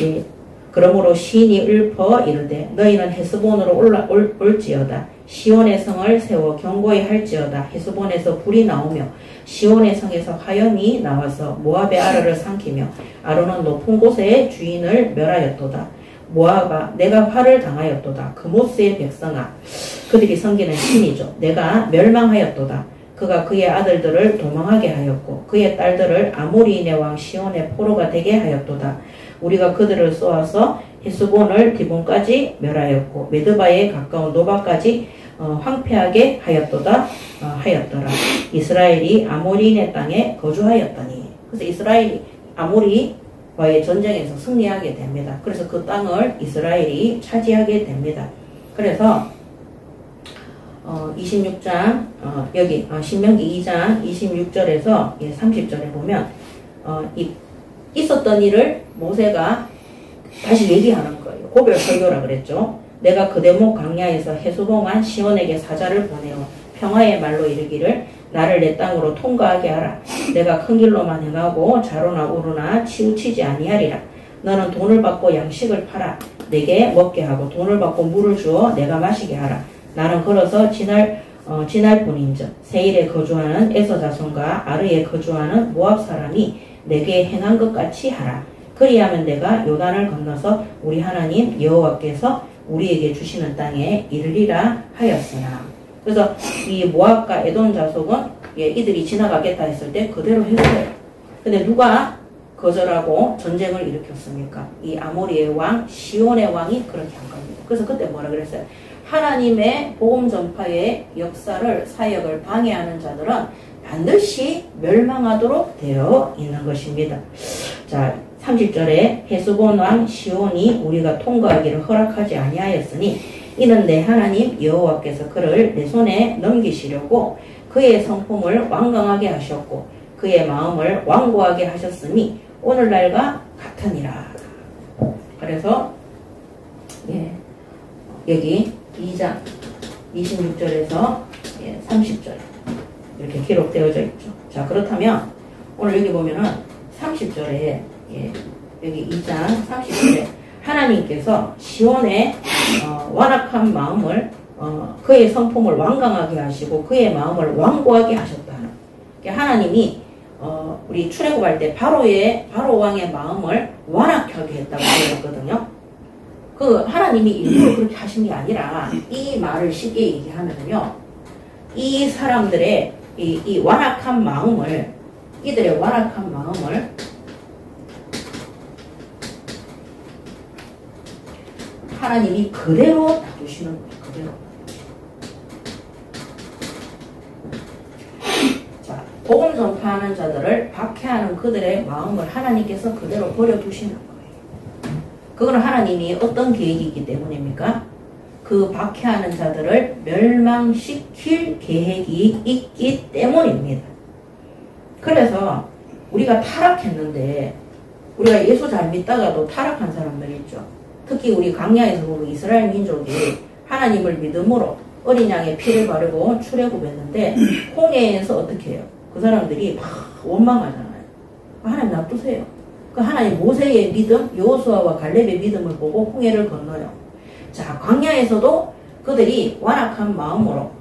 예, 그러므로 시인이 읊어 이르되 너희는 헤스본으로 올지어다. 시온의 성을 세워 견고히 할지어다. 헤스본에서 불이 나오며 시온의 성에서 화염이 나와서 모압의 아라를 삼키며 아르논 높은 곳의 주인을 멸하였도다. 모압아 내가 화를 당하였도다. 그모스의 백성아 그들이 섬기는 신이죠. 내가 멸망하였도다. 그가 그의 아들들을 도망하게 하였고 그의 딸들을 아모리인의 왕 시온의 포로가 되게 하였도다. 우리가 그들을 쏘아서 헤스본을 디본까지 멸하였고 메드바에 가까운 노바까지 황폐하게 하였더라. 이스라엘이 아모리인의 땅에 거주하였더니 그래서 이스라엘이 아모리와의 전쟁에서 승리하게 됩니다. 그래서 그 땅을 이스라엘이 차지하게 됩니다. 그래서 26장 여기 신명기 2장 26절에서 30절에 보면 있었던 일을 모세가 다시 얘기하는 거예요. 고별 설교라 그랬죠. 내가 그 대목 광야에서 헤스본왕 시온에게 사자를 보내어 평화의 말로 이르기를 나를 내 땅으로 통과하게 하라. 내가 큰 길로만 행하고 좌로나 우로나 치우치지 아니하리라. 너는 돈을 받고 양식을 팔아 내게 먹게 하고 돈을 받고 물을 주어 내가 마시게 하라. 나는 걸어서 지날 뿐인즉 세일에 거주하는 에서 자손과 아르에 거주하는 모압 사람이 내게 행한 것 같이 하라. 그리하면 내가 요단을 건너서 우리 하나님 여호와께서 우리에게 주시는 땅에 이르리라 하였으나. 그래서 이 모압과 에돔 자손은 이들이 지나가겠다 했을 때 그대로 했어요. 근데 누가 거절하고 전쟁을 일으켰습니까? 이 아모리의 왕 시온의 왕이 그렇게 한 겁니다. 그래서 그때 뭐라 그랬어요? 하나님의 복음 전파의 역사를 사역을 방해하는 자들은 반드시 멸망하도록 되어 있는 것입니다. 자, 30절에 헤스본 왕 시온이 우리가 통과하기를 허락하지 아니하였으니 이는 내 하나님 여호와께서 그를 내 손에 넘기시려고 그의 성품을 완강하게 하셨고 그의 마음을 완고하게 하셨으니 오늘날과 같으니라. 그래서 여기 2장 26절에서 30절 이렇게 기록되어져 있죠. 자, 그렇다면 오늘 여기 보면은 30절에 여기 2장 30절에 하나님께서 시온의 완악한 마음을 그의 성품을 완강하게 하시고 그의 마음을 완고하게 하셨다는. 하나님이 우리 출애굽할 때 바로 왕의 마음을 완악하게 했다고 그랬거든요. 그 하나님이 일부러 그렇게 하신 게 아니라 이 말을 쉽게 얘기하면요, 이 사람들의 이 완악한 마음을, 이들의 완악한 마음을 하나님이 그대로 놔두시는 거예요. 그대로. 자, 복음 전파하는 자들을 박해하는 그들의 마음을 하나님께서 그대로 버려두시는 거예요. 그거는 하나님이 어떤 계획이기 때문입니까? 그 박해하는 자들을 멸망시킬 계획이 있기 때문입니다. 그래서 우리가 타락했는데, 우리가 예수 잘 믿다가도 타락한 사람들 있죠. 특히 우리 광야에서 보면 이스라엘 민족이 하나님을 믿음으로 어린 양의 피를 바르고 출애굽했는데 홍해에서 어떻게 해요? 그 사람들이 막 원망하잖아요. 하나님 놔두세요. 그 하나님 모세의 믿음, 여호수아와 갈렙의 믿음을 보고 홍해를 건너요. 자, 광야에서도 그들이 완악한 마음으로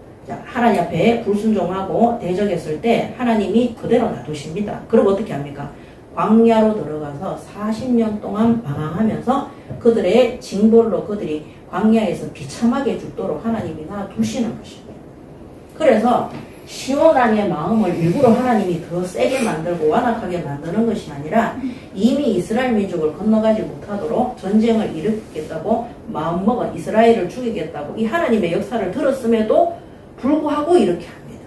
하나님 앞에 불순종하고 대적했을 때 하나님이 그대로 놔두십니다. 그럼 어떻게 합니까? 광야로 들어가서 40년 동안 방황하면서 그들의 징벌로 그들이 광야에서 비참하게 죽도록 하나님이 놔두시는 것입니다. 그래서 시온 왕의 마음을 일부러 하나님이 더 세게 만들고 완악하게 만드는 것이 아니라 이미 이스라엘 민족을 건너가지 못하도록 전쟁을 일으키겠다고 마음먹은 이스라엘을 죽이겠다고 이 하나님의 역사를 들었음에도 불구하고 이렇게 합니다.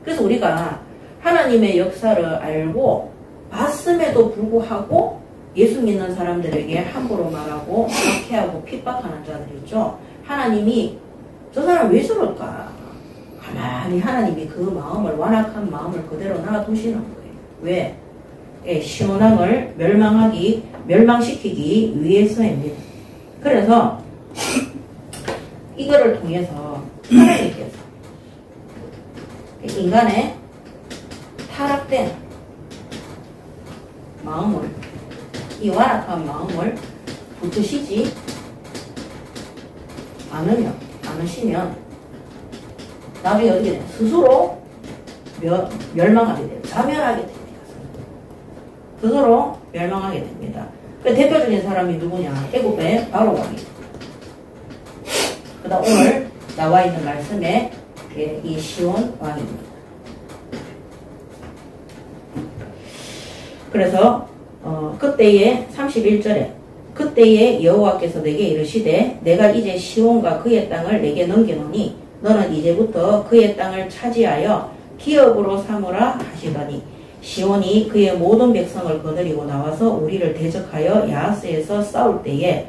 그래서 우리가 하나님의 역사를 알고 봤음에도 불구하고 예수 믿는 사람들에게 함부로 말하고 박해하고 핍박하는 자들 있죠. 하나님이 저 사람 왜 저럴까? 가만히 하나님이 그 마음을 완악한 마음을 그대로 놔두시는 거예요. 왜? 시온 왕을 멸망시키기 위해서입니다. 그래서 이거를 통해서 하나님께서 인간의 타락된 마음을, 이 완악한 마음을 붙으시지 않으시면 나중에 어떻게 돼요? 스스로 멸망하게 돼요. 자멸하게 됩니다. 스스로 멸망하게 됩니다. 그 대표적인 사람이 누구냐? 애굽의 바로 왕이에요. 그 다음 오늘 나와 있는 말씀에 이 시온 왕입니다. 그래서 그때에 31절에 그때에 여호와께서 내게 이르시되 내가 이제 시온과 그의 땅을 내게 넘기노니 너는 이제부터 그의 땅을 차지하여 기업으로 삼으라 하시더니 시온이 그의 모든 백성을 거느리고 나와서 우리를 대적하여 야하스에서 싸울 때에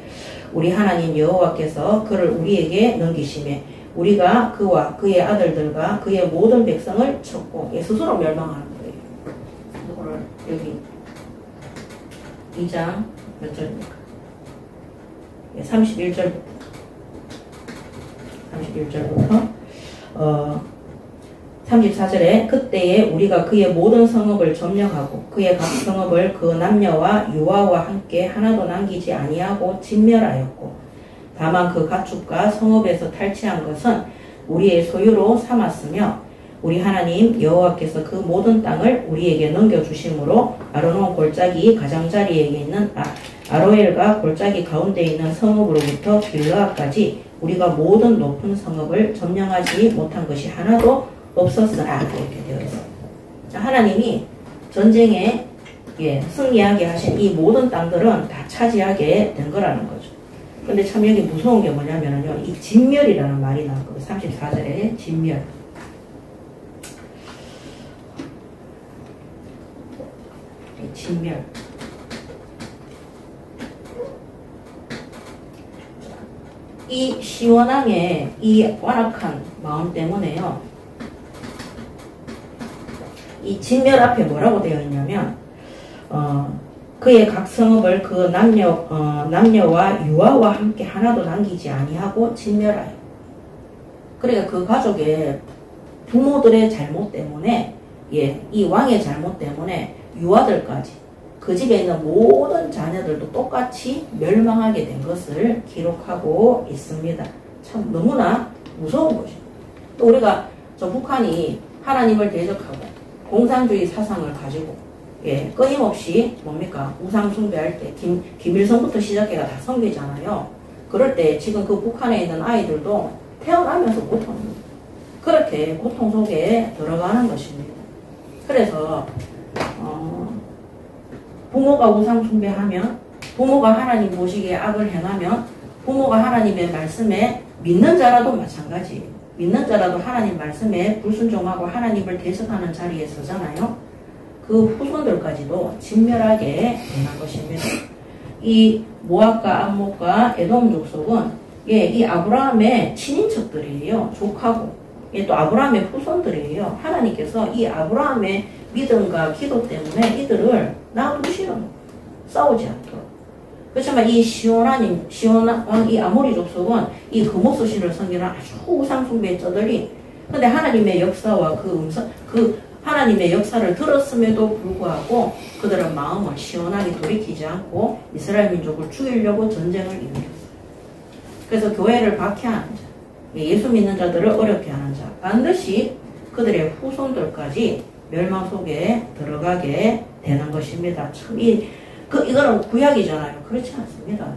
우리 하나님 여호와께서 그를 우리에게 넘기시매 우리가 그와 그의 아들들과 그의 모든 백성을 쳤고 스스로 멸망하는 거예요. 오늘 여기 2장 몇 절입니까? 31절부터 34절에 그때에 우리가 그의 모든 성읍을 점령하고 그의 각 성읍을 그 남녀와 유아와 함께 하나도 남기지 아니하고 진멸하였고 다만 그 가축과 성읍에서 탈취한 것은 우리의 소유로 삼았으며 우리 하나님 여호와께서 그 모든 땅을 우리에게 넘겨주심으로 아르논 골짜기 가장자리에게 있는 아로엘과 골짜기 가운데 있는 성읍으로부터 길르앗까지 우리가 모든 높은 성읍을 점령하지 못한 것이 하나도 없었으나 이렇게 되어 있습니다. 하나님이 전쟁에 승리하게 하신 이 모든 땅들은 다 차지하게 된 거라는 거죠. 근데 참 여기 무서운 게 뭐냐면요. 이 진멸이라는 말이 나왔거든요. 34절에 진멸. 진멸. 이 시온 왕의 이 완악한 마음 때문에요. 이 진멸 앞에 뭐라고 되어 있냐면 그의 각 성읍을 그 남녀와 유아와 함께 하나도 남기지 아니하고 진멸하여. 그러니까 그 가족의 부모들의 잘못 때문에 이 왕의 잘못 때문에 유아들까지 그 집에 있는 모든 자녀들도 똑같이 멸망하게 된 것을 기록하고 있습니다. 참 너무나 무서운 것입니다. 또 우리가 저 북한이 하나님을 대적하고 공산주의 사상을 가지고 끊임없이 뭡니까 우상 숭배할 때 김일성부터 시작해가 다 섬기잖아요. 그럴 때 지금 그 북한에 있는 아이들도 태어나면서 고통입니다. 그렇게 고통 속에 들어가는 것입니다. 그래서 부모가 우상 숭배하면 부모가 하나님 보시기에 악을 행하면 부모가 하나님의 말씀에 믿는 자라도 마찬가지예요. 믿는 자라도 하나님 말씀에 불순종하고 하나님을 대적하는 자리에 서잖아요. 그 후손들까지도 진멸하게 되는 것입니다. 이 모압과 암몬과 에돔 족속은 이 아브라함의 친인척들이에요. 족하고 또 아브라함의 후손들이에요. 하나님께서 이 아브라함의 믿음과 기도 때문에 이들을 놔두시는 거예요. 싸우지 않도록. 그렇지만 이 시온 왕, 이 아모리 족속은 이 금옥수신을 섬기는 아주 우상숭배에 쩌들이 근데 하나님의 역사와 그 하나님의 역사를 들었음에도 불구하고 그들은 마음을 시원하게 돌이키지 않고 이스라엘 민족을 죽이려고 전쟁을 일으켰어요. 그래서 교회를 박해하는 자, 예수 믿는 자들을 어렵게 하는 자, 반드시 그들의 후손들까지 멸망 속에 들어가게 되는 것입니다. 참, 이거는 구약이잖아요. 그렇지 않습니다.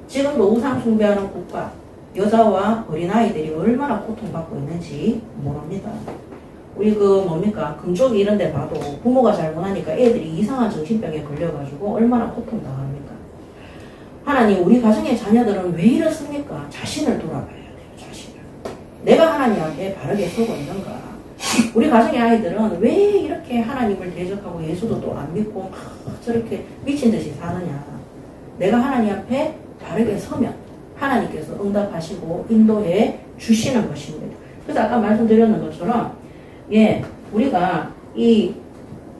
지금도 우상 숭배하는 국가, 여자와 어린아이들이 얼마나 고통받고 있는지 모릅니다. 우리 금쪽이 이런 데 봐도 부모가 잘못하니까 애들이 이상한 정신병에 걸려가지고 얼마나 고통당합니까? 하나님, 우리 가정의 자녀들은 왜 이렇습니까? 자신을 돌아봐야 돼요. 자신을. 내가 하나님 앞에 바르게 서고 있는가? 우리 가정의 아이들은 왜 이렇게 하나님을 대적하고 예수도 또 안 믿고 막 저렇게 미친 듯이 사느냐? 내가 하나님 앞에 바르게 서면 하나님께서 응답하시고 인도해 주시는 것입니다. 그래서 아까 말씀드렸는 것처럼 우리가 이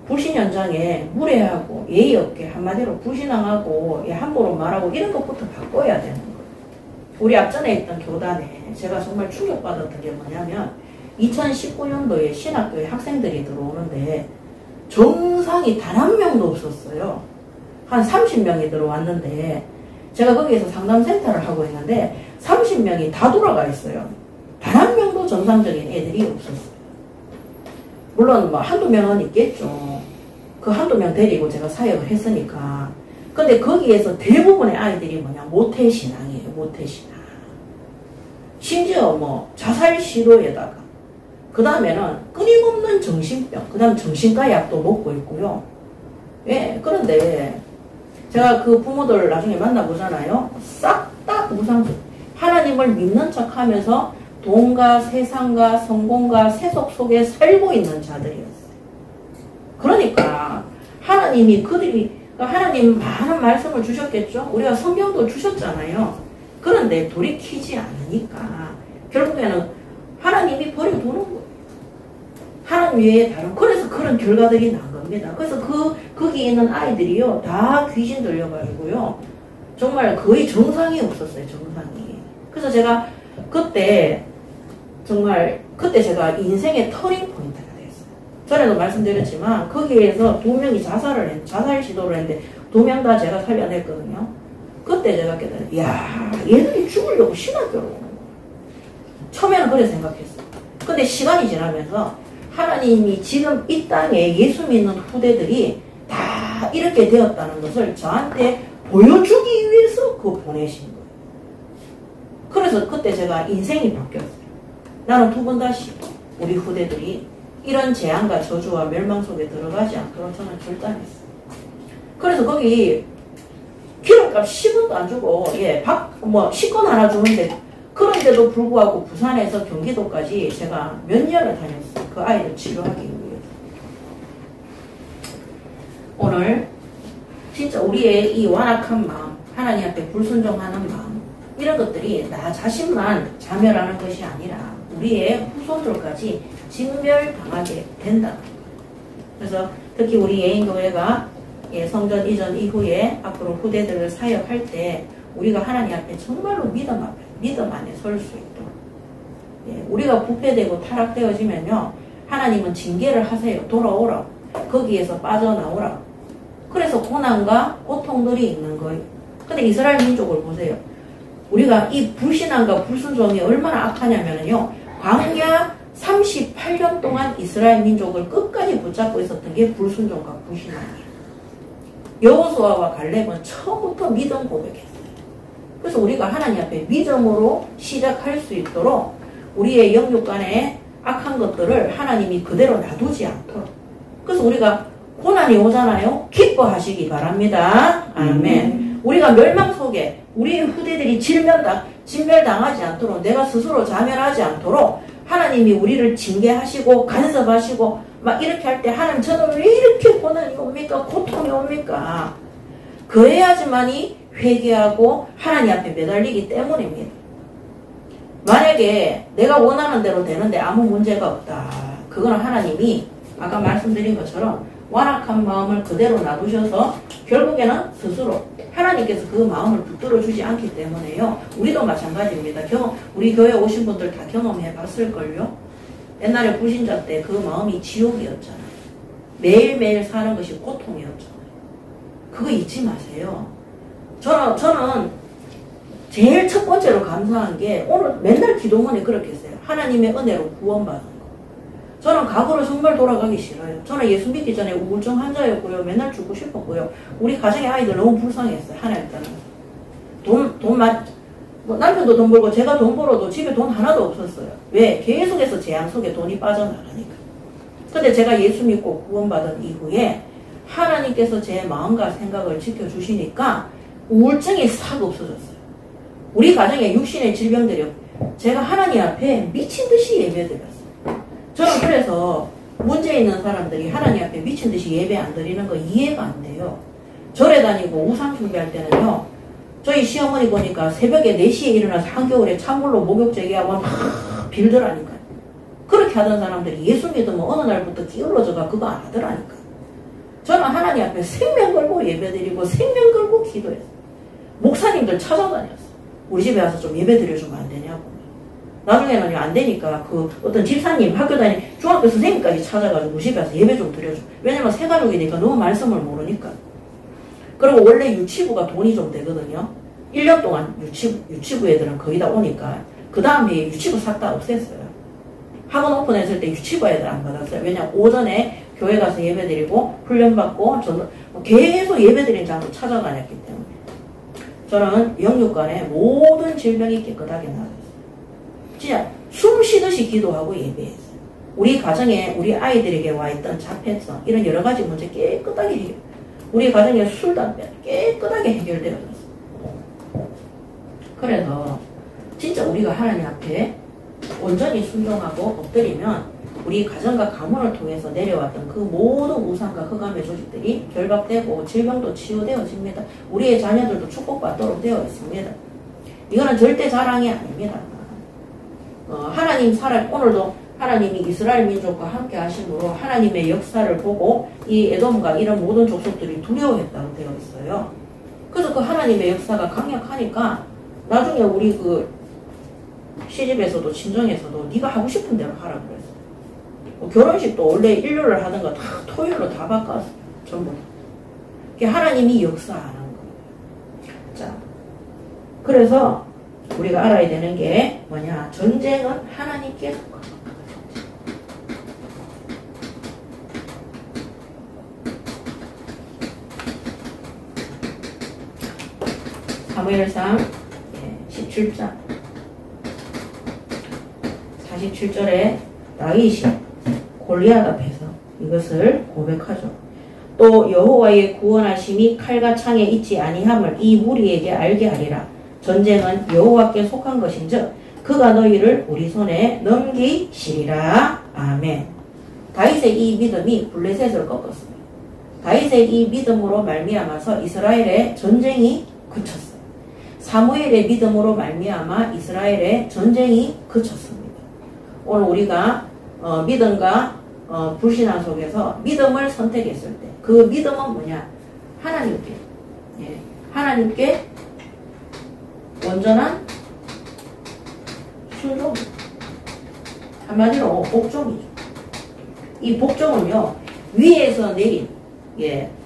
불신 현장에 무례하고 예의 없게 한마디로 불신앙하고 함부로 말하고 이런 것부터 바꿔야 되는 거예요. 우리 앞전에 있던 교단에 제가 정말 충격받았던 게 뭐냐면 2019년도에 신학교에 학생들이 들어오는데 정상이 단 한 명도 없었어요. 한 30명이 들어왔는데 제가 거기에서 상담센터를 하고 있는데 30명이 다 돌아가 있어요. 단 한 명도 정상적인 애들이 없었어요. 물론 뭐 한두 명은 있겠죠. 그 한두 명 데리고 제가 사역을 했으니까. 근데 거기에서 대부분의 아이들이 모태신앙이에요. 모태신앙. 심지어 뭐 자살 시도에다가 그 다음에는 끊임없는 정신병, 그 다음 정신과 약도 먹고 있고요. 그런데 제가 그 부모들 나중에 만나보잖아요. 싹 다 우상, 하나님을 믿는 척 하면서 돈과 세상과 성공과 세속 속에 살고 있는 자들이었어요. 그러니까 하나님이 하나님 많은 말씀을 주셨겠죠? 우리가 성경도 주셨잖아요. 그런데 돌이키지 않으니까 결국에는 하나님이 버려두는 거예요. 하나님 외에 다른, 그래서 그런 결과들이 난 겁니다. 그래서 거기 있는 아이들이요, 다 귀신 들려가지고요, 정말 거의 정상이 없었어요, 정상이. 그래서 제가 그때 제가 인생의 터닝 포인트가 됐어요. 전에도 말씀드렸지만, 거기에서 2명이 자살 시도를 했는데, 2명 다 제가 살려냈거든요. 그때 제가 깨달았어요. 이야, 얘들이 죽으려고 신학교로 오는 거예요. 처음에는 그래 생각했어요. 근데 시간이 지나면서, 하나님이 지금 이 땅에 예수 믿는 후대들이 다 이렇게 되었다는 것을 저한테 보여주기 위해서 보내신 거예요. 그래서 그때 제가 인생이 바뀌었어요. 나는 두 번 다시 우리 후대들이 이런 재앙과 저주와 멸망 속에 들어가지 않도록 저는 결단했어요. 그래서 거기 기름값 10원도 안 주고 식권 하나 주는데, 그런데도 불구하고 부산에서 경기도까지 제가 몇 년을 다녔어요. 그 아이를 치료하기 위해서. 오늘 진짜 우리의 이 완악한 마음, 하나님 앞에 불순종하는 마음, 이런 것들이 나 자신만 자멸하는 것이 아니라 우리의 후손들까지 진멸당하게 된다. 그래서 특히 우리 예인교회가 성전 이전 이후에 앞으로 후대들을 사역할 때 우리가 하나님 앞에 정말로 믿음 안에 설 수 있도록, 우리가 부패되고 타락되어지면요, 하나님은 징계를 하세요. 돌아오라. 거기에서 빠져나오라. 그래서 고난과 고통들이 있는 거예요. 근데 이스라엘 민족을 보세요. 우리가 이 불신앙과 불순종이 얼마나 악하냐면요, 광야 38년 동안 이스라엘 민족을 끝까지 붙잡고 있었던 게 불순종과 불신앙이에요. 여호수아와 갈렙은 처음부터 믿음 고백했어요. 그래서 우리가 하나님 앞에 믿음으로 시작할 수 있도록 우리의 영육간에 악한 것들을 하나님이 그대로 놔두지 않도록, 그래서 우리가 고난이 오잖아요. 기뻐하시기 바랍니다. 아멘. 우리가 멸망 속에 우리의 후대들이 진멸당하지 않도록, 내가 스스로 자멸하지 않도록 하나님이 우리를 징계하시고 간섭하시고 막 이렇게 할 때, 하나님 저는 왜 이렇게 고난이 옵니까? 고통이 옵니까? 그래야지만이 회개하고 하나님 앞에 매달리기 때문입니다. 만약에 내가 원하는 대로 되는데 아무 문제가 없다, 그거는 하나님이 아까 말씀드린 것처럼 완악한 마음을 그대로 놔두셔서 결국에는 스스로 하나님께서 그 마음을 붙들어 주지 않기 때문에요. 우리도 마찬가지입니다. 우리 교회 오신 분들 다 경험해 봤을걸요. 옛날에 불신자 때 그 마음이 지옥이었잖아요. 매일매일 사는 것이 고통이었잖아요. 그거 잊지 마세요. 저는 제일 첫 번째로 감사한 게, 오늘 맨날 기도문에 그렇게 했어요. 하나님의 은혜로 구원받은 거. 저는 과거로 정말 돌아가기 싫어요. 저는 예수 믿기 전에 우울증 환자였고요. 맨날 죽고 싶었고요. 우리 가정의 아이들 너무 불쌍했어요. 하나님 때는. 뭐 남편도 돈 벌고 제가 돈 벌어도 집에 돈 하나도 없었어요. 왜? 계속해서 재앙 속에 돈이 빠져나가니까. 근데 제가 예수 믿고 구원받은 이후에 하나님께서 제 마음과 생각을 지켜주시니까 우울증이 싹 없어졌어요. 우리 가정에 육신의 질병들이요. 제가 하나님 앞에 미친 듯이 예배드렸어요. 저는 그래서 문제 있는 사람들이 하나님 앞에 미친 듯이 예배 안 드리는 거 이해가 안 돼요. 절에 다니고 우상 숭배할 때는요. 저희 시어머니 보니까 새벽에 4시에 일어나서 한겨울에 찬물로 목욕제기하고 막 빌더라니까요. 그렇게 하던 사람들이 예수 믿으면 어느 날부터 기울어져가 그거 안 하더라니까. 저는 하나님 앞에 생명 걸고 예배드리고 생명 걸고 기도했어요. 목사님들 찾아다녔어. 우리 집에 와서 좀 예배드려주면 안 되냐고. 나중에는 안 되니까 그 어떤 집사님 학교 다니는 중학교 선생님까지 찾아가지고 우리 집에 와서 예배 좀 드려줘. 왜냐면 새 가족이니까 너무 말씀을 모르니까. 그리고 원래 유치부가 돈이 좀 되거든요. 1년 동안 유치부 애들은 거의 다 오니까 그 다음에 유치부 싹 다 없앴어요. 학원 오픈했을 때 유치부 애들 안 받았어요. 왜냐면 오전에 교회 가서 예배드리고 훈련받고 저는 계속 예배드리는 장소 찾아다녔기 때문에 저는 영육간에 모든 질병이 깨끗하게 나았어요. 진짜 숨 쉬듯이 기도하고 예배했어요. 우리 가정에 우리 아이들에게 와 있던 자폐성 이런 여러 가지 문제 깨끗하게 해결. 우리 가정에 술, 담배 깨끗하게 해결되어졌어요. 그래서 진짜 우리가 하나님 앞에 온전히 순종하고 엎드리면 우리 가정과 가문을 통해서 내려왔던 그 모든 우상과 흑암의 조직들이 결박되고 질병도 치유되어집니다. 우리의 자녀들도 축복받도록 되어 있습니다. 이거는 절대 자랑이 아닙니다. 오늘도 하나님이 이스라엘 민족과 함께 하심으로 하나님의 역사를 보고 이 에돔과 이런 모든 족속들이 두려워했다고 되어 있어요. 그래서 그 하나님의 역사가 강력하니까 나중에 우리 그 시집에서도 친정에서도 네가 하고 싶은 대로 하라고 그랬어요. 결혼식도 원래 일요일을 하던 거 다 토요일로 다 바꿨어요. 전부 다. 그게 하나님이 역사하는 거예요. 자, 그래서 우리가 알아야 되는 게 뭐냐? 전쟁은 하나님께 속한 겁니다. 사무엘상 17장 47절에 다윗이 골리앗 앞에서 이것을 고백하죠. 또 여호와의 구원하심이 칼과 창에 있지 아니함을 이 무리에게 알게 하리라. 전쟁은 여호와께 속한 것인즉 그가 너희를 우리 손에 넘기시리라. 아멘. 다윗의 이 믿음이 블레셋을 꺾었습니다. 다윗의 이 믿음으로 말미암아서 이스라엘의 전쟁이 그쳤어요. 사무엘의 믿음으로 말미암아 이스라엘의 전쟁이 그쳤습니다. 오늘 우리가 믿음과 불신앙 속에서 믿음을 선택했을 때 그 믿음은 뭐냐? 하나님께 온전한 순종. 한마디로 복종이죠. 이 복종은요, 위에서 내린,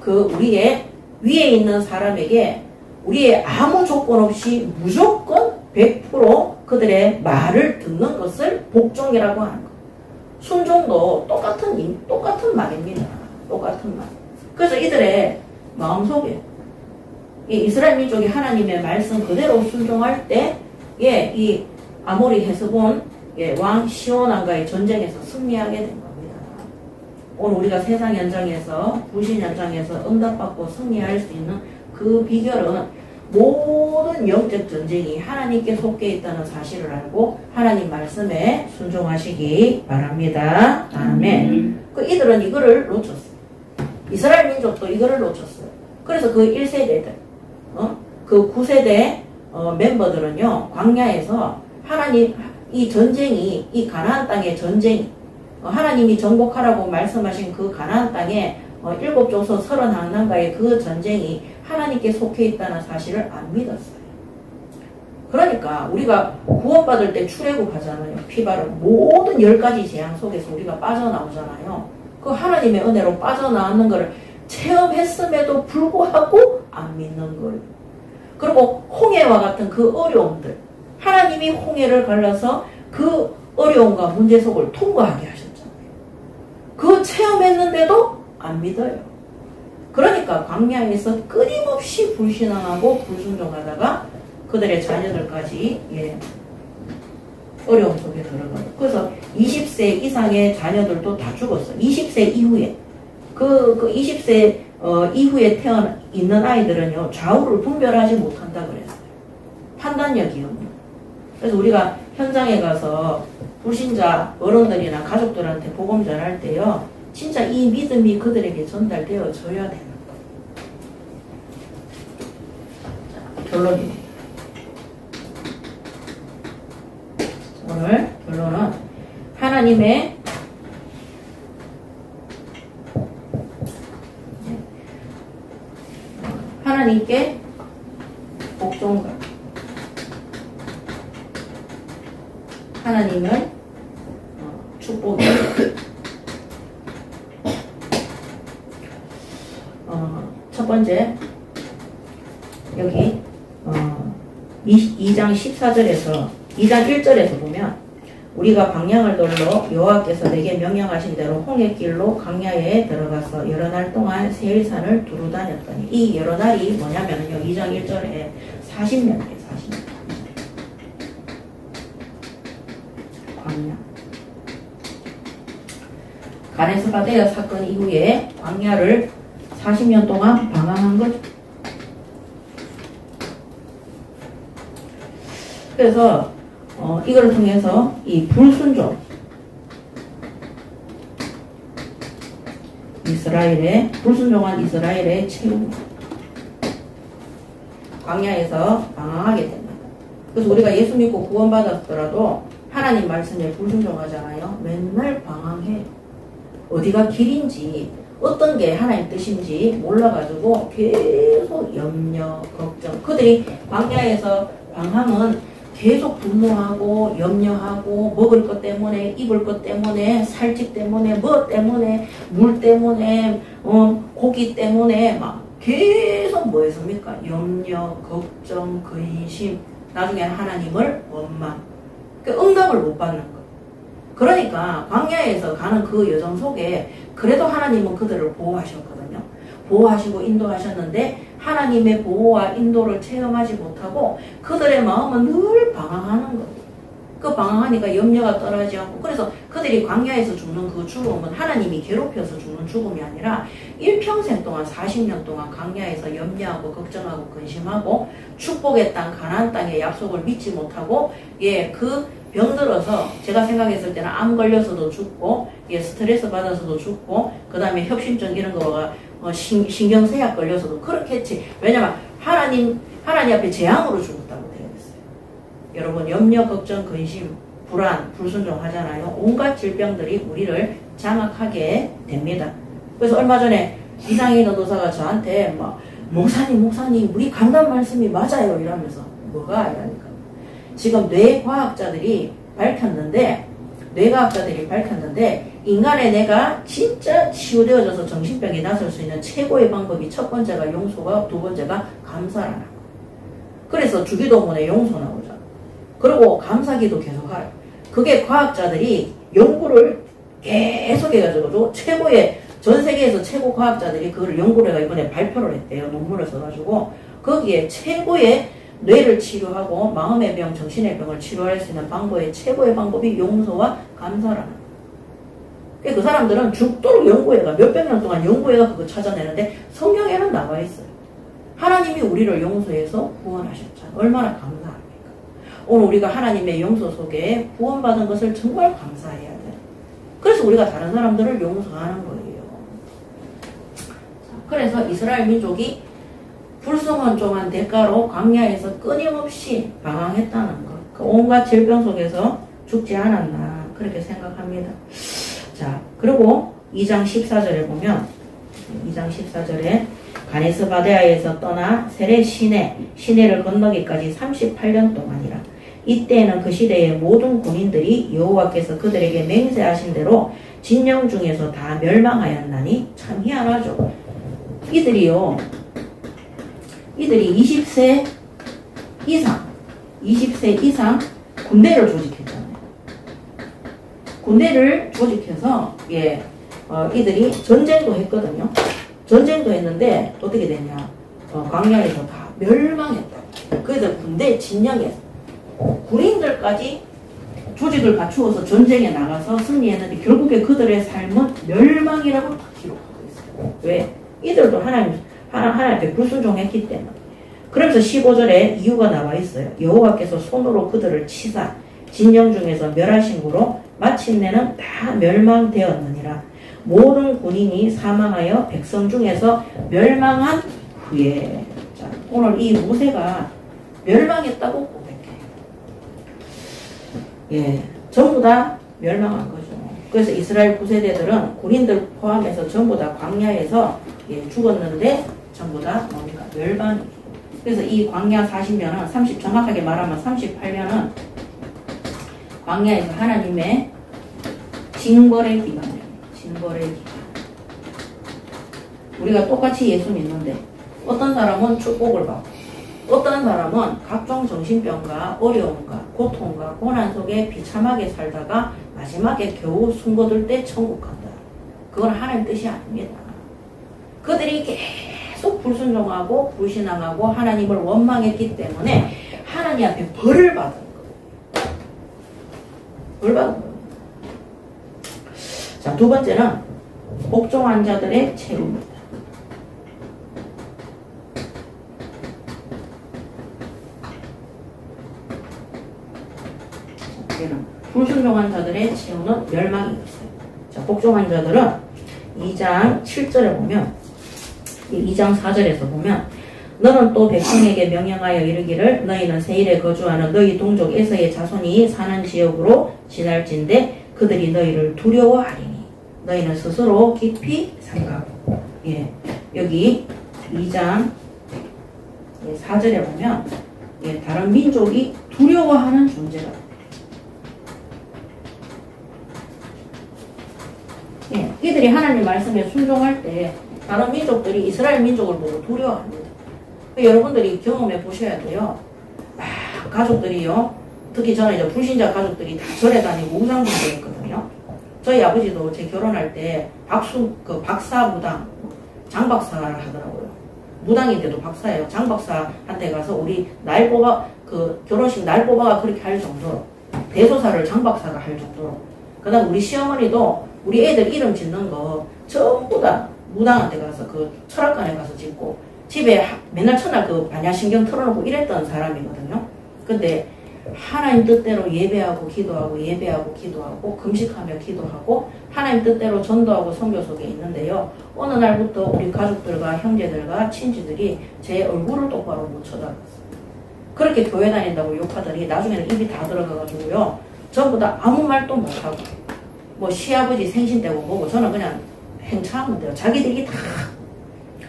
그 우리의 위에 있는 사람에게 우리의 아무 조건 없이 무조건 100% 그들의 말을 듣는 것을 복종이라고 하는 것. 순종도 똑같은 말입니다. 똑같은 말. 그래서 이들의 마음속에 이 이스라엘 민족이 하나님의 말씀 그대로 순종할 때, 이 아모리 헤스본 왕 시온 왕과의 전쟁에서 승리하게 된 겁니다. 오늘 우리가 세상 현장에서, 불신 현장에서 응답받고 승리할 수 있는 그 비결은 모든 영적 전쟁이 하나님께 속해 있다는 사실을 알고 하나님 말씀에 순종하시기 바랍니다. 아멘. 이들은 이거를 놓쳤어요. 이스라엘 민족도 이거를 놓쳤어요. 그래서 그 1세대들, 그 9세대 멤버들은요, 광야에서 하나님, 이 전쟁이, 이 가나안 땅의 전쟁이, 하나님이 정복하라고 말씀하신 그 가나안 땅에 7족속 31나라의 그 전쟁이 하나님께 속해 있다는 사실을 안 믿었어요. 그러니까 우리가 구원받을 때 출애굽 하잖아요. 피바른 모든 10가지 재앙 속에서 우리가 빠져나오잖아요. 그 하나님의 은혜로 빠져나오는 것을 체험했음에도 불구하고 안 믿는 거예요. 그리고 홍해와 같은 그 어려움들, 하나님이 홍해를 갈라서 그 어려움과 문제 속을 통과하게 하셨잖아요. 그 체험했는데도 안 믿어요. 그러니까 광야에서 끊임없이 불신앙하고 불순종하다가 그들의 자녀들까지 어려움 속에 들어가요. 그래서 20세 이상의 자녀들도 다 죽었어. 20세 이후에. 그 20세 이후에 있는 아이들은요, 좌우를 분별하지 못한다 그랬어요. 판단력이 없는. 그래서 우리가 현장에 가서 불신자 어른들이나 가족들한테 복음 전할 때요, 진짜 이 믿음이 그들에게 전달되어져야 되는 거예요. 결론입니다. 오늘 결론은 하나님께 복종과 하나님은 축복이에요. 첫 번째 여기 2장 14절에서 2장 1절에서 보면 우리가 방향을 돌러 여호와께서 내게 명령하신 대로 홍해길로 광야에 들어가서 여러 날 동안 세일산을 두루 다녔더니 이 여러 날이 뭐냐면요 2장 1절에 40년이에요. 40년 광야 가데스 바네아 사건 이후에 광야를 40년 동안 방황한 거죠. 그래서 이걸 통해서 이 불순종 불순종한 이스라엘의 체험 광야에서 방황하게 됩니다. 그래서 우리가 예수 믿고 구원받았더라도 하나님 말씀에 불순종하잖아요. 맨날 방황해. 어디가 길인지 어떤 게 하나님 뜻인지 몰라가지고 계속 염려, 걱정. 그들이 광야에서 방황은 계속 분노하고 염려하고 먹을 것 때문에 입을 것 때문에 살집 때문에 뭐 때문에 물 때문에 고기 때문에 막 계속 뭐 했습니까? 염려, 걱정, 근심 나중에 하나님을 원망 그 응답을 못 받는 것. 그러니까 광야에서 가는 그 여정 속에 그래도 하나님은 그들을 보호하셨거든요. 보호하시고 인도하셨는데 하나님의 보호와 인도를 체험하지 못하고 그들의 마음은 늘 방황하는 거예요. 그 방황하니까 염려가 떠나지 않고 그래서 그들이 광야에서 죽는 그 죽음은 하나님이 괴롭혀서 죽는 죽음이 아니라 일평생 동안 40년 동안 광야에서 염려하고 걱정하고 근심하고 축복의 땅 가나안 땅의 약속을 믿지 못하고 그 병들어서 제가 생각했을 때는 암 걸려서도 죽고 스트레스 받아서도 죽고 그 다음에 협심증 이런 거가 신경쇠약 걸려서도 그렇게 했지. 왜냐면 하나님 앞에 재앙으로 죽었다고 되어 있어요. 여러분 염려, 걱정, 근심, 불안, 불순종 하잖아요. 온갖 질병들이 우리를 장악하게 됩니다. 그래서 얼마 전에 이상희 전도사가 저한테 막 목사님 우리 강단 말씀이 맞아요 이러면서 뭐가 아니라니까. 지금 뇌과학자들이 밝혔는데 인간의 뇌가 진짜 치유되어져서 정신병이 나설 수 있는 최고의 방법이 첫 번째가 용서가 두 번째가 감사라는 거. 그래서 주기도문에 용서 나오잖아. 그리고 감사기도 계속 하요. 그게 과학자들이 연구를 계속 해가지고 최고의 전 세계에서 최고 과학자들이 그걸 연구를 해가 이번에 발표를 했대요. 논문을 써가지고 거기에 최고의 뇌를 치료하고 마음의 병, 정신의 병을 치료할 수 있는 방법의 최고의 방법이 용서와 감사라는 거예요. 그 사람들은 죽도록 연구해가 몇백 년 동안 연구해가 그거 찾아내는데 성경에는 나와 있어요. 하나님이 우리를 용서해서 구원하셨잖아요. 얼마나 감사합니까? 오늘 우리가 하나님의 용서 속에 구원받은 것을 정말 감사해야 돼요. 그래서 우리가 다른 사람들을 용서하는 거예요. 그래서 이스라엘 민족이 불순종한 대가로 광야에서 끊임없이 방황했다는 것. 그 온갖 질병 속에서 죽지 않았나 그렇게 생각합니다. 자, 그리고 2장 14절에 보면 2장 14절에 가데스 바네아에서 떠나 세레 시내를 건너기까지 38년 동안이라. 이때에는 그 시대의 모든 군인들이 여호와께서 그들에게 맹세하신 대로 진영 중에서 다 멸망하였나니 참 희한하죠. 이들이 20세 이상 군대를 조직했잖아요. 군대를 조직해서 이들이 전쟁도 했거든요. 전쟁도 했는데 어떻게 됐냐? 광야에서 다 멸망했다. 그래서 군대 진영에서 군인들까지 조직을 갖추어서 전쟁에 나가서 승리했는데 결국에 그들의 삶은 멸망이라고 기록하고 있어요. 왜? 이들도 하나님께 불순종했기 때문에. 그러면서 15절에 이유가 나와 있어요. 여호와께서 손으로 그들을 치사 진영 중에서 멸하신 후로 마침내는 다 멸망되었느니라. 모든 군인이 사망하여 백성 중에서 멸망한 후에. 자, 오늘 이 모세가 멸망했다고 고백해요. 예, 전부 다 멸망한 거죠. 그래서 이스라엘 9세대들은 군인들 포함해서 전부 다 광야에서 죽었는데 전부 다 뭡니까? 멸망. 그래서 이 광야 40년은 정확하게 말하면 38년은 광야에서 하나님의 징벌의 기간이에요. 징벌의 기간. 우리가 똑같이 예수 믿는데 어떤 사람은 축복을 받고 어떤 사람은 각종 정신병과 어려움과 고통과 고난 속에 비참하게 살다가 마지막에 겨우 숨거들 때 천국 간다. 그건 하나님 뜻이 아닙니다. 그들이 계속 불순종하고 불신앙하고 하나님을 원망했기 때문에 하나님 앞에 벌을 받은 거예요. 벌 받은 거예요. 자, 두 번째는 복종한 자들의 채움입니다. 불순종한 자들의 채우는 멸망이 있어요. 자, 복종한 자들은 2장 7절에 보면 2장 4절에서 보면 너는 또 백성에게 명령하여 이르기를 너희는 세일에 거주하는 너희 동족 에서의 자손이 사는 지역으로 지날진대 그들이 너희를 두려워하리니 너희는 스스로 깊이 생각하고. 예, 여기 2장 4절에 보면 다른 민족이 두려워하는 존재가 이들이 하나님 말씀에 순종할 때 다른 민족들이 이스라엘 민족을 보고 두려워합니다. 여러분들이 경험해 보셔야 돼요. 가족들이요. 특히 저는 이제 불신자 가족들이 다 절에 다니고 우상숭배했거든요. 저희 아버지도 제 결혼할 때 박사 무당, 장박사를 하더라고요. 무당인데도 박사예요. 장박사한테 가서 우리 날 뽑아, 결혼식 날 뽑아가 그렇게 할 정도로, 대소사를 장박사가 할 정도로. 그 다음 우리 시어머니도 우리 애들 이름 짓는 거 전부 다 무당한테 가서 철학관에 가서 짓고 집에 맨날 첫날 반야신경 틀어놓고 이랬던 사람이거든요. 근데 하나님 뜻대로 예배하고 기도하고 금식하며 기도하고 하나님 뜻대로 전도하고 선교 속에 있는데요. 어느 날부터 우리 가족들과 형제들과 친지들이 제 얼굴을 똑바로 못 쳐다봤어요. 그렇게 교회 다닌다고 욕하더니 나중에는 입이 다 들어가가지고요. 전부 다 아무 말도 못하고 뭐 시아버지 생신 때고 뭐고 저는 그냥 행차하면 돼요. 자기들이 다.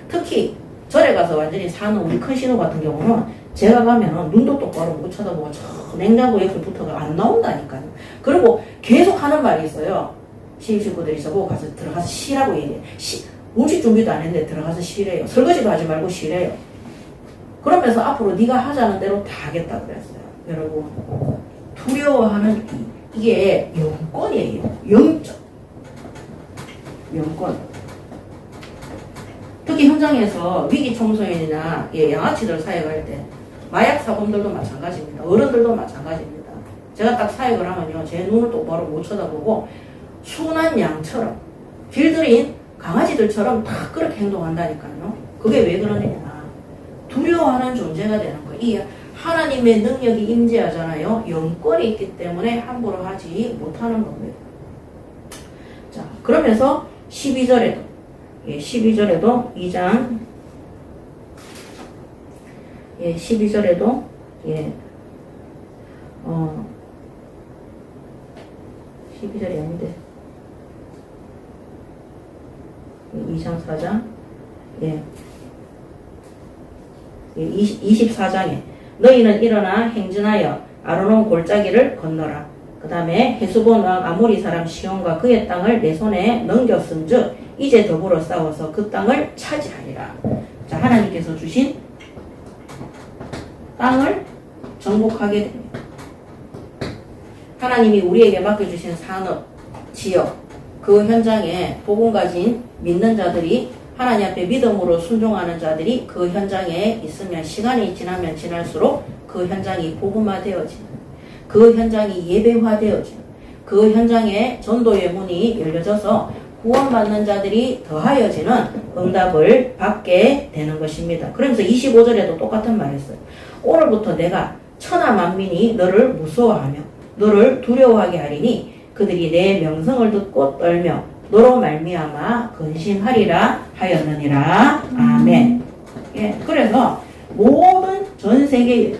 특히 절에 가서 완전히 사는 우리 큰 신우 같은 경우는 제가 가면은 눈도 똑바로 못 쳐다보고 저 냉장고 옆에 붙어가 안 나온다니까요. 그리고 계속 하는 말이 있어요. 시입 식구들이 저보고 들어가서 쉬라고 얘기해요. 음식 준비도 안 했는데 들어가서 쉬래요. 설거지도 하지 말고 쉬래요. 그러면서 앞으로 네가 하자는 대로 다 하겠다 그랬어요. 여러분, 두려워하는 이게 영권이에요. 영적. 영권. 특히 현장에서 위기 청소년이나 양아치들 사역할 때 마약 사범들도 마찬가지입니다. 어른들도 마찬가지입니다. 제가 딱 사역을 하면요, 제 눈을 똑바로 못 쳐다보고 순한 양처럼 길들인 강아지들처럼 다 그렇게 행동한다니까요. 그게 왜 그러느냐? 두려워하는 존재가 되는 거예요. 이 하나님의 능력이 임재하잖아요. 영권이 있기 때문에 함부로 하지 못하는 겁니다. 자, 그러면서 12절에도 2장 12절에도 12절이 아닌데 2장 4장 24장에 너희는 일어나 행진하여 아르논 골짜기를 건너라. 그 다음에 헤스본 왕 아모리 사람 시온과 그의 땅을 내 손에 넘겼은즉 이제 더불어 싸워서 그 땅을 차지하리라. 자, 하나님께서 주신 땅을 정복하게 됩니다. 하나님이 우리에게 맡겨주신 산업, 지역, 그 현장에 복음 가진 믿는 자들이 하나님 앞에 믿음으로 순종하는 자들이 그 현장에 있으면 시간이 지나면 지날수록 그 현장이 복음화되어지는, 그 현장이 예배화되어지는, 그 현장에 전도의 문이 열려져서 구원받는 자들이 더하여지는 응답을 받게 되는 것입니다. 그러면서 25절에도 똑같은 말을 했어요. 오늘부터 내가 천하 만민이 너를 무서워하며 너를 두려워하게 하리니 그들이 내 명성을 듣고 떨며 너로 말미암아 근심하리라 하였느니라. 아멘. 예, 그래서 모든 전 세계에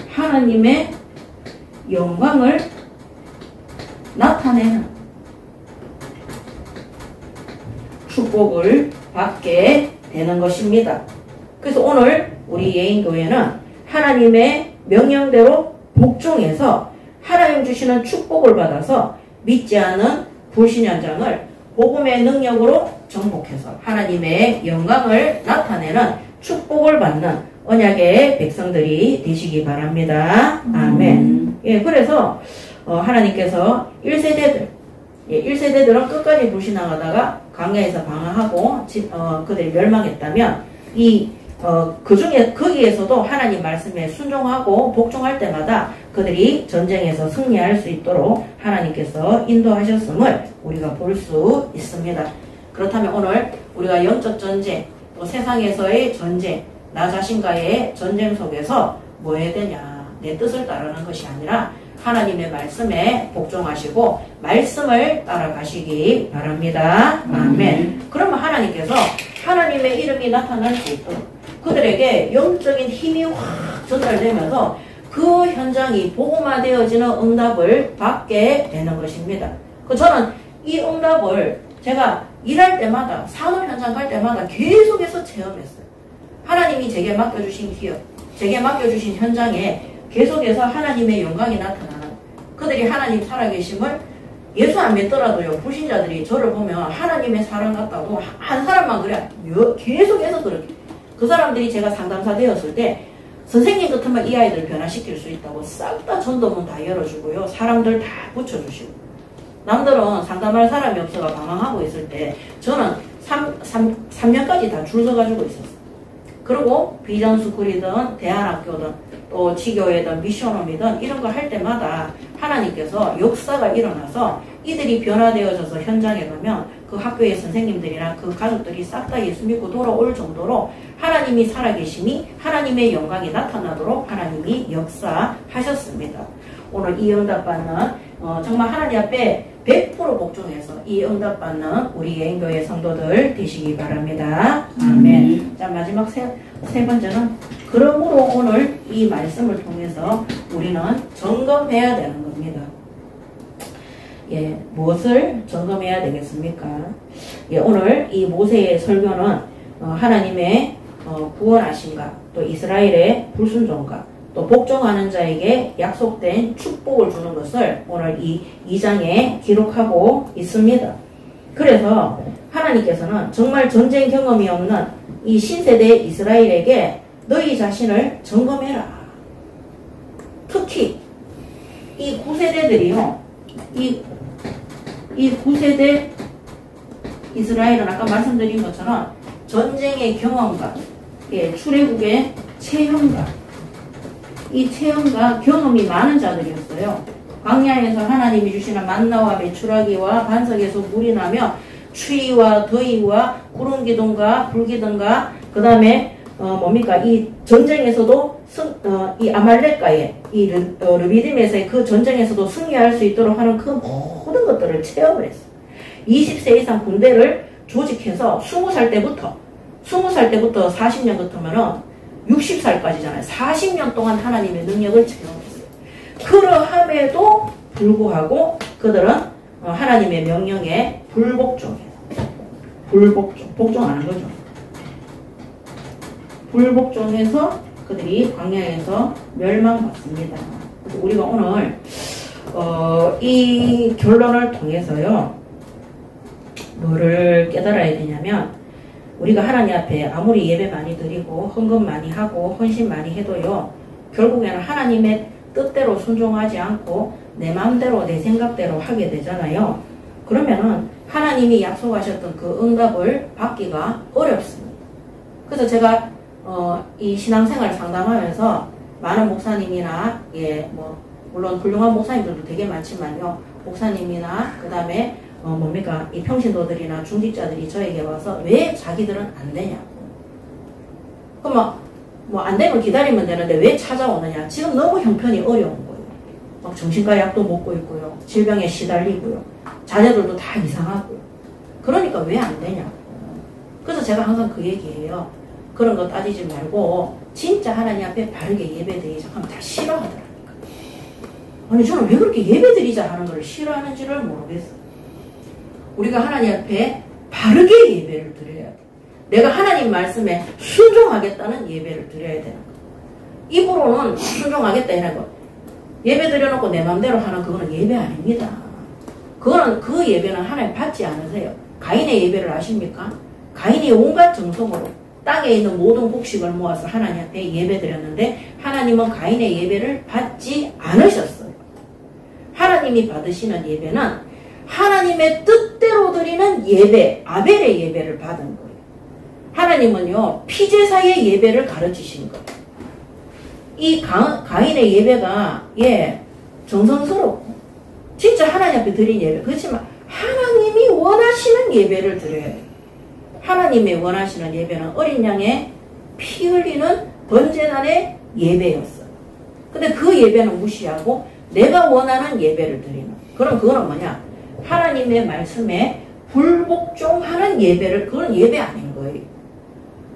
하나님의 영광을 나타내는 축복을 받게 되는 것입니다. 그래서 오늘 우리 예인교회는 하나님의 명령대로 복종해서 하나님 주시는 축복을 받아서 믿지 않은 불신현장을 복음의 능력으로 정복해서 하나님의 영광을 나타내는 축복을 받는 언약의 백성들이 되시기 바랍니다. 아멘. 예, 그래서 하나님께서 1세대들은 끝까지 불신앙하다가 광야에서 방황하고 그들이 멸망했다면 거기에서도 하나님 말씀에 순종하고 복종할 때마다 그들이 전쟁에서 승리할 수 있도록 하나님께서 인도하셨음을 우리가 볼 수 있습니다. 그렇다면 오늘 우리가 영적 전쟁, 또 세상에서의 전쟁, 나 자신과의 전쟁 속에서 뭐 해야 되냐? 내 뜻을 따르는 것이 아니라 하나님의 말씀에 복종하시고 말씀을 따라가시기 바랍니다. 아멘. 그러면 하나님께서 하나님의 이름이 나타날 수 있도록 그들에게 영적인 힘이 확 전달되면서 그 현장이 복음화되어지는 응답을 받게 되는 것입니다. 저는 이 응답을 제가 일할 때마다 산업 현장 갈 때마다 계속해서 체험했어요. 하나님이 제게 맡겨주신 기업, 제게 맡겨주신 현장에 계속해서 하나님의 영광이 나타나는, 그들이 하나님 살아계심을 예수 안 믿더라도요, 불신자들이 저를 보면 하나님의 사랑 같다고 한 사람만 그래. 계속해서 그렇게. 그 사람들이 제가 상담사 되었을 때 선생님 같으면 이 아이들 변화시킬 수 있다고 싹 다 전도문 다 열어주고요, 사람들 다 붙여주시고, 남들은 상담할 사람이 없어가 방황하고 있을 때 저는 3년까지 다 줄 서가지고 있었어요. 그리고 비전스쿨이든 대안학교든 또 지교회든 미션홈이든 이런 거 할 때마다 하나님께서 역사가 일어나서 이들이 변화되어져서 현장에 가면 그 학교의 선생님들이나 그 가족들이 싹 다 예수 믿고 돌아올 정도로 하나님이 살아계심이, 하나님의 영광이 나타나도록 하나님이 역사하셨습니다. 오늘 이 응답받는 정말 하나님 앞에 100% 복종해서 이 응답받는 우리 예인교회 성도들 되시기 바랍니다. 아멘. 자, 마지막 세 번째는 그러므로 오늘 이 말씀을 통해서 우리는 점검해야 되는 겁니다. 예, 무엇을 점검해야 되겠습니까? 예, 오늘 이 모세의 설교는 하나님의 구원하심과 또 이스라엘의 불순종과 또 복종하는 자에게 약속된 축복을 주는 것을 오늘 이 2장에 기록하고 있습니다. 그래서 하나님께서는 정말 전쟁 경험이 없는 이 신세대 이스라엘에게 너희 자신을 점검해라. 특히 이 9세대들이요. 이 9세대 이스라엘은 아까 말씀드린 것처럼 전쟁의 경험과 출애굽의 체험과 이 체험과 경험이 많은 자들이었어요. 광야에서 하나님이 주시는 만나와 메추라기와 반석에서 물이 나며 추위와 더위와 구름 기둥과 불 기둥과 그 다음에 이 전쟁에서도 이 아말렉과의 이 르비딤에서의 그 전쟁에서도 승리할 수 있도록 하는 그 모든 것들을 체험을 했어요. 20세 이상 군대를 조직해서 20살 때부터 40년 같으면은 60살까지잖아요. 40년 동안 하나님의 능력을 체험했어요. 그러함에도 불구하고 그들은 하나님의 명령에 복종하는 거죠. 불복종해서 그들이 광야에서 멸망받습니다. 그래서 우리가 오늘 이 결론을 통해서요, 뭐를 깨달아야 되냐면, 우리가 하나님 앞에 아무리 예배 많이 드리고 헌금 많이 하고 헌신 많이 해도요, 결국에는 하나님의 뜻대로 순종하지 않고 내 마음대로 내 생각대로 하게 되잖아요. 그러면은 하나님이 약속하셨던 그 응답을 받기가 어렵습니다. 그래서 제가 이 신앙생활 상담하면서 많은 목사님이나 물론 훌륭한 목사님들도 되게 많지만요. 목사님이나 그 다음에 이 평신도들이나 중직자들이 저에게 와서 왜 자기들은 안 되냐고. 그럼 안 되면 기다리면 되는데 왜 찾아오느냐. 지금 너무 형편이 어려운 거예요. 막 정신과 약도 먹고 있고요. 질병에 시달리고요. 자녀들도 다 이상하고요. 그러니까 왜 안 되냐고. 그래서 제가 항상 그 얘기해요. 그런 거 따지지 말고 진짜 하나님 앞에 바르게 예배드리자 하면 다 싫어하더라니까. 아니 저는 왜 그렇게 예배드리자 하는 걸 싫어하는지를 모르겠어요. 우리가 하나님 앞에 바르게 예배를 드려야 돼. 내가 하나님 말씀에 순종하겠다는 예배를 드려야 되는 거. 입으로는 순종하겠다 이런 거. 예배 드려놓고 내 마음대로 하는 그거는 예배 아닙니다. 그 예배는 하나님 받지 않으세요. 가인의 예배를 아십니까? 가인이 온갖 정성으로 땅에 있는 모든 곡식을 모아서 하나님 앞에 예배 드렸는데 하나님은 가인의 예배를 받지 않으셨어요. 하나님이 받으시는 예배는 하나님의 뜻대로 드리는 예배, 아벨의 예배를 받은 거예요. 하나님은요, 피제사의 예배를 가르치신 거예요. 이 가인의 예배가, 정성스럽고, 진짜 하나님 앞에 드린 예배. 그렇지만, 하나님이 원하시는 예배를 드려야 해요. 하나님이 원하시는 예배는 어린 양의 피 흘리는 번제단의 예배였어요. 근데 그 예배는 무시하고, 내가 원하는 예배를 드리는. 그럼 그거는 뭐냐? 하나님의 말씀에 불복종하는 예배를, 그건 예배 아닌 거예요.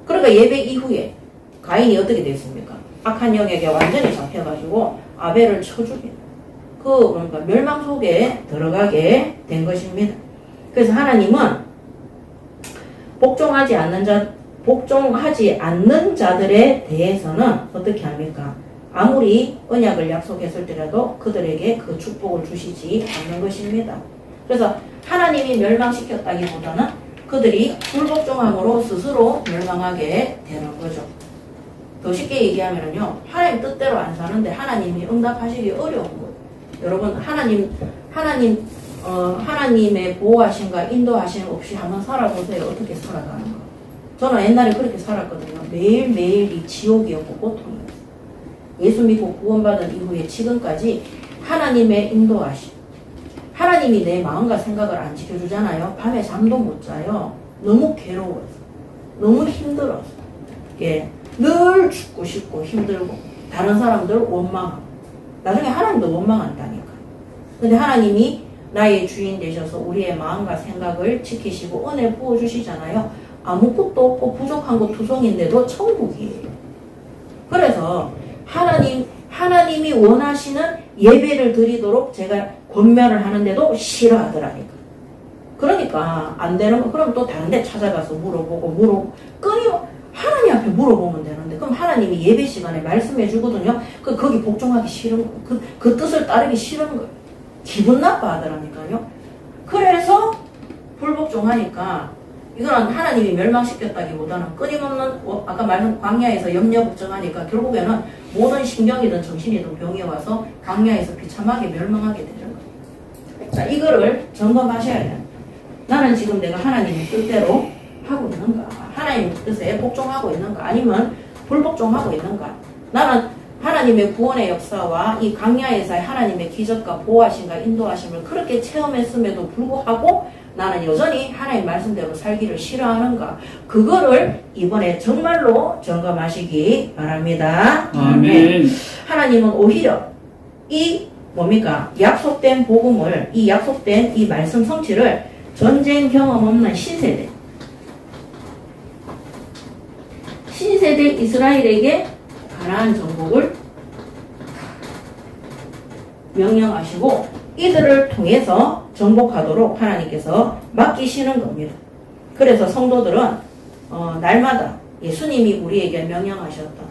그러니까 예배 이후에 가인이 어떻게 됐습니까? 악한 영에게 완전히 잡혀가지고 아벨을 쳐 죽인 그러니까 멸망 속에 들어가게 된 것입니다. 그래서 하나님은 복종하지 않는 자들에 대해서는 어떻게 합니까? 아무리 언약을 약속했을지라도 그들에게 그 축복을 주시지 않는 것입니다. 그래서 하나님이 멸망시켰다기보다는 그들이 불복종함으로 스스로 멸망하게 되는 거죠. 더 쉽게 얘기하면요, 하나님 뜻대로 안 사는데 하나님이 응답하시기 어려운 거예요. 여러분, 하나님의 보호하심과 인도하심 없이 한번 살아보세요. 어떻게 살아가는 거. 저는 옛날에 그렇게 살았거든요. 매일매일이 지옥이었고 고통이었어요. 예수 믿고 구원받은 이후에 지금까지 하나님의 인도하심. 하나님이 내 마음과 생각을 안 지켜주잖아요. 밤에 잠도 못 자요. 너무 괴로워서. 너무 힘들어서. 늘 죽고 싶고 힘들고 다른 사람들 원망하고 나중에 하나님도 원망한다니까. 근데 하나님이 나의 주인 되셔서 우리의 마음과 생각을 지키시고 은혜 부어주시잖아요. 아무것도 없고 부족한 거 투성인데도 천국이에요. 그래서 하나님이 원하시는 예배를 드리도록 제가 권면을 하는데도 싫어하더라니까. 그러니까 안 되는 거 그럼 또 다른 데 찾아가서 물어보고 하나님 앞에 물어보면 되는데 그럼 하나님이 예배 시간에 말씀해 주거든요. 거기 복종하기 싫은 거, 그 뜻을 따르기 싫은 거, 기분 나빠 하더라니까요. 그래서 불복종하니까 이거는 하나님이 멸망시켰다기보다는 끊임없는 아까 말한 광야에서 염려 걱정하니까 결국에는 모든 신경이든 정신이든 병이 와서 광야에서 비참하게 멸망하게 되는 거예요. 자, 이거를 점검하셔야 돼요. 나는 지금 내가 하나님의 뜻대로 하고 있는가? 하나님의 뜻에 복종하고 있는가? 아니면 불복종하고 있는가? 나는 하나님의 구원의 역사와 이 광야에서의 하나님의 기적과 보호하심과 인도하심을 그렇게 체험했음에도 불구하고 나는 여전히 하나님 말씀대로 살기를 싫어하는가? 그거를 이번에 정말로 점검하시기 바랍니다. 아멘. 하나님은 오히려 이 약속된 복음을, 이 약속된 이 말씀 성취를 전쟁 경험 없는 신세대 이스라엘에게 가나안 정복을 명령하시고 이들을 통해서 정복하도록 하나님께서 맡기시는 겁니다. 그래서 성도들은 날마다 예수님이 우리에게 명령하셨던,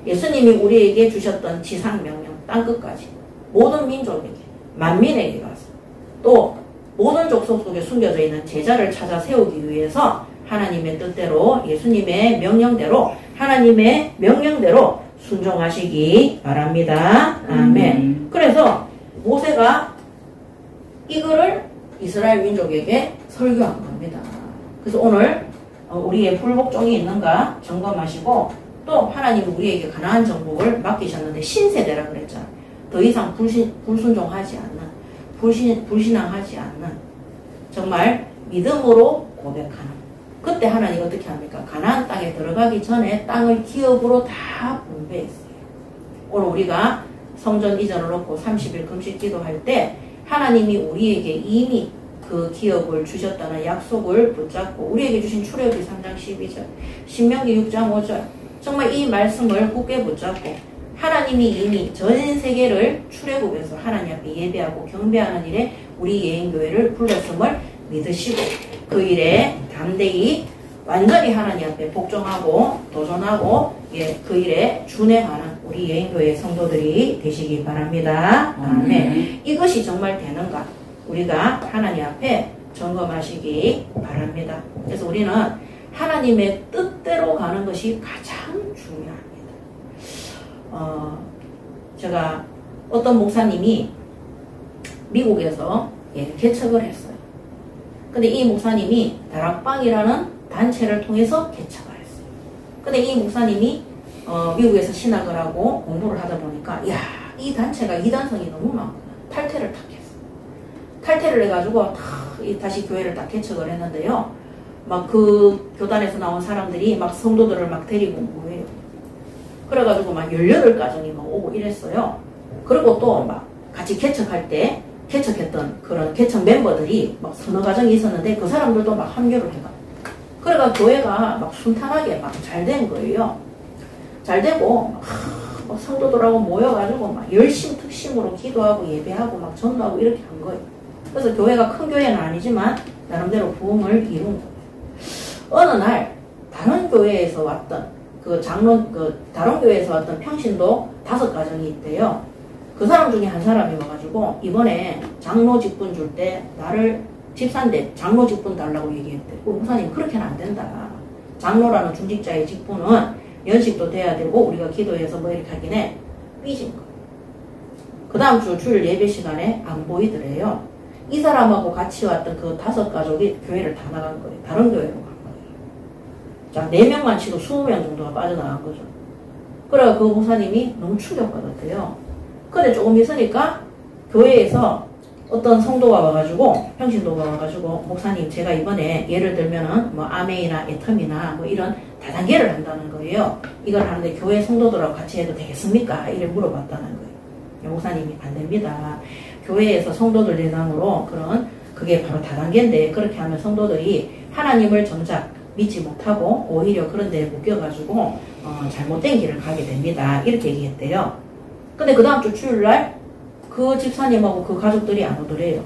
예수님이 우리에게 주셨던 지상명령 땅끝까지 모든 민족에게, 만민에게 가서 또 모든 족속 속에 숨겨져 있는 제자를 찾아 세우기 위해서 하나님의 뜻대로, 예수님의 명령대로, 하나님의 명령대로 순종하시기 바랍니다. 아멘. 그래서 모세가 이거를 이스라엘 민족에게 설교한 겁니다. 그래서 오늘 우리의 불복종이 있는가 점검하시고, 또 하나님이 우리에게 가나안 정복을 맡기셨는데 신세대라 그랬잖아요. 더 이상 불순종하지 않는, 불신앙하지 않는, 정말 믿음으로 고백하는. 그때 하나님 어떻게 합니까? 가나안 땅에 들어가기 전에 땅을 기업으로 다 분배했어요. 오늘 우리가 성전 이전을 놓고 30일 금식 기도할 때 하나님이 우리에게 이미 그 기업을 주셨다는 약속을 붙잡고 우리에게 주신 출애굽기 3장 12절, 신명기 6장 5절, 정말 이 말씀을 굳게 붙잡고 하나님이 이미 전 세계를 출애굽에서 하나님 앞에 예배하고 경배하는 일에 우리 예인교회를 불렀음을 믿으시고 그 일에 담대히 완전히 하나님 앞에 복종하고 도전하고 그 일에 준행하는 우리 예인교회 성도들이 되시기 바랍니다. 아멘. 이것이 정말 되는가? 우리가 하나님 앞에 점검하시기 바랍니다. 그래서 우리는 하나님의 뜻대로 가는 것이 가장 중요합니다. 제가 어떤 목사님이 미국에서 개척을 했어요. 근데 이 목사님이 다락방이라는 단체를 통해서 개척을 했어요. 근데 이 목사님이 미국에서 신학을 하고 공부를 하다 보니까 이 단체가 이단성이 너무 많구나. 탈퇴를 탁 했어요. 탈퇴를 해가지고 다시 교회를 딱 개척을 했는데요. 막 그 교단에서 나온 사람들이 막 성도들을 막 데리고 모여요. 그래가지고 막 18가정이 막 오고 이랬어요. 그리고 또 막 같이 개척할 때 개척했던 그런 개척 멤버들이 막 서너 가정이 있었는데 그 사람들도 막 합류를 해가. 그래가 교회가 막 순탄하게 막 잘 된 거예요. 잘 되고 막 성도들하고 모여가지고 막 열심 특심으로 기도하고 예배하고 막 전도하고 이렇게 한 거예요. 그래서 교회가 큰 교회는 아니지만 나름대로 부흥을 이룬 거예요. 어느 날 다른 교회에서 왔던 다른 교회에서 왔던 평신도 5가정이 있대요. 그 사람 중에 한 사람이 와가지고 이번에 장로 직분 줄 때 나를 집사인데 장로 직분 달라고 얘기했대. 목사님 그렇게는 안 된다. 장로라는 중직자의 직분은 연식도 돼야 되고 우리가 기도해서 뭐 이렇게 하긴 해. 삐진 거예요. 그 다음 주 주일 예배 시간에 안 보이더래요. 이 사람하고 같이 왔던 그 5가족이 교회를 다 나간 거예요. 다른 교회로 간 거예요. 자, 4명만 치고 20명 정도가 빠져나간 거죠. 그래서 그 목사님이 너무 충격받았대요. 근데 조금 있으니까 교회에서 어떤 성도가 와가지고 평신도가 와가지고 목사님 제가 이번에 예를 들면은 뭐 아메이나 애텀이나 뭐 이런 다단계를 한다는 거예요. 이걸 하는데 교회 성도들하고 같이 해도 되겠습니까? 이래 물어봤다는 거예요. 목사님이 안 됩니다. 교회에서 성도들 대상으로 그게 바로 다단계인데 그렇게 하면 성도들이 하나님을 정작 믿지 못하고 오히려 그런 데에 묶여가지고 잘못된 길을 가게 됩니다. 이렇게 얘기했대요. 근데 그 다음 주 주일날 그 집사님하고 그 가족들이 안 오더래요.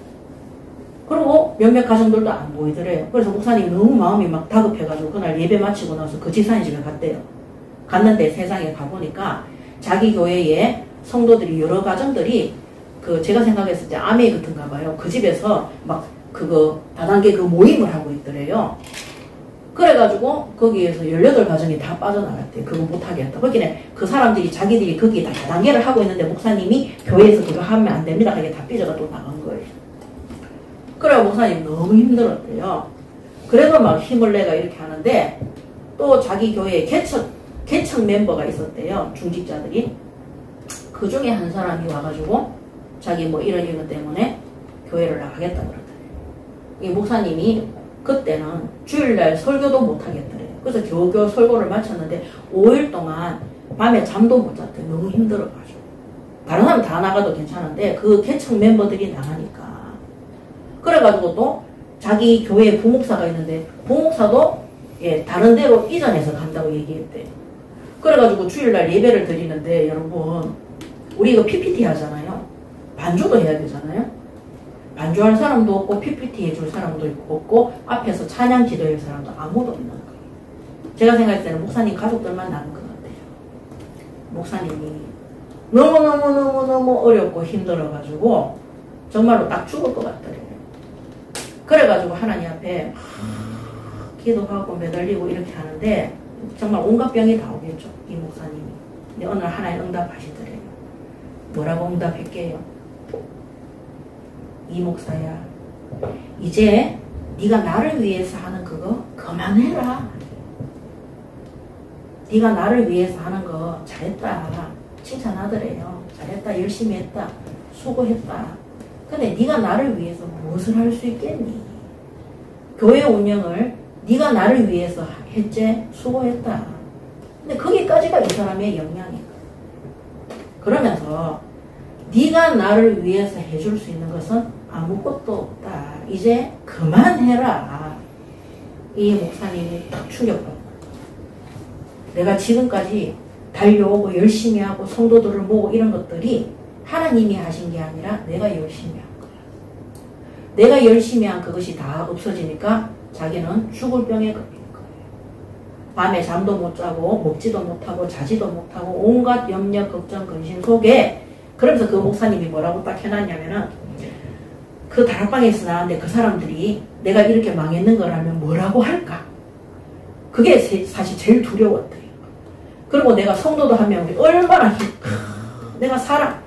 그리고 몇몇 가정들도 안 보이더래요. 그래서 목사님이 너무 마음이 막 다급해가지고 그날 예배 마치고 나서 그 집사님 집에 갔대요. 갔는데 세상에 가보니까 자기 교회에 성도들이 여러 가정들이 제가 생각했을 때 아메이 같은가 봐요. 그 집에서 막 다단계 모임을 하고 있더래요. 그래가지고 거기에서 18가정이 다 빠져나갔대요. 그거 못하겠다. 그러니까 그 사람들이 자기들이 거기에 다 다단계를 하고 있는데 목사님이 교회에서 그거 하면 안 됩니다. 그게 다 삐져가 또 나간 거예요. 그래 목사님 너무 힘들었대요. 그래도 막 힘을 내가 이렇게 하는데 또 자기 교회에 개척 멤버가 있었대요. 중직자들이. 그 중에 한 사람이 와가지고 자기 뭐 이런 때문에 교회를 나가겠다 그러더래요. 이 목사님이 그때는 주일날 설교도 못하겠더래요. 그래서 겨우겨우 설교를 마쳤는데 5일 동안 밤에 잠도 못 잤대요. 너무 힘들어가지고. 다른 사람 다 나가도 괜찮은데 그 개척 멤버들이 나가니까. 그래가지고 또 자기 교회에 부목사가 있는데 부목사도 다른 데로 이전해서 간다고 얘기했대요. 그래가지고 주일날 예배를 드리는데 여러분 우리 이거 PPT 하잖아요. 반주도 해야 되잖아요. 반주할 사람도 없고 PPT 해줄 사람도 없고 앞에서 찬양 기도할 사람도 아무도 없는 거예요. 제가 생각할 때는 목사님 가족들만 나는 것 같아요. 목사님이 너무너무 어렵고 힘들어가지고 정말로 딱 죽을 것 같더래요. 그래가지고 하나님 앞에 기도하고 매달리고 이렇게 하는데 정말 온갖 병이 다 오겠죠. 이 목사님이. 근데 오늘 하나님 응답하시더래요. 뭐라고 응답할게요? 이 목사야, 이제 네가 나를 위해서 하는 그거 그만해라. 네가 나를 위해서 하는 거 잘했다. 칭찬하더래요. 잘했다. 열심히 했다. 수고했다. 근데 네가 나를 위해서 무엇을 할 수 있겠니? 교회 운영을 네가 나를 위해서 했지? 수고했다. 근데 거기까지가 이 사람의 역량이야. 그러면서 네가 나를 위해서 해줄 수 있는 것은 아무것도 없다. 이제 그만해라. 이 목사님이 딱 충격받아. 내가 지금까지 달려오고 열심히 하고 성도들을 모으고 이런 것들이 하나님이 하신 게 아니라 내가 열심히 한 거야. 내가 열심히 한 그것이 다 없어지니까 자기는 죽을 병에 걸리는 거예요. 밤에 잠도 못 자고 먹지도 못하고 자지도 못하고 온갖 염려, 걱정, 근심 속에. 그러면서 그 목사님이 뭐라고 딱 해놨냐면은 그 다락방에서 나왔는데 그 사람들이 내가 이렇게 망했는 거라면 뭐라고 할까? 그게 사실 제일 두려웠대요. 그리고 내가 성도도 한 명이 얼마나 내가 살아.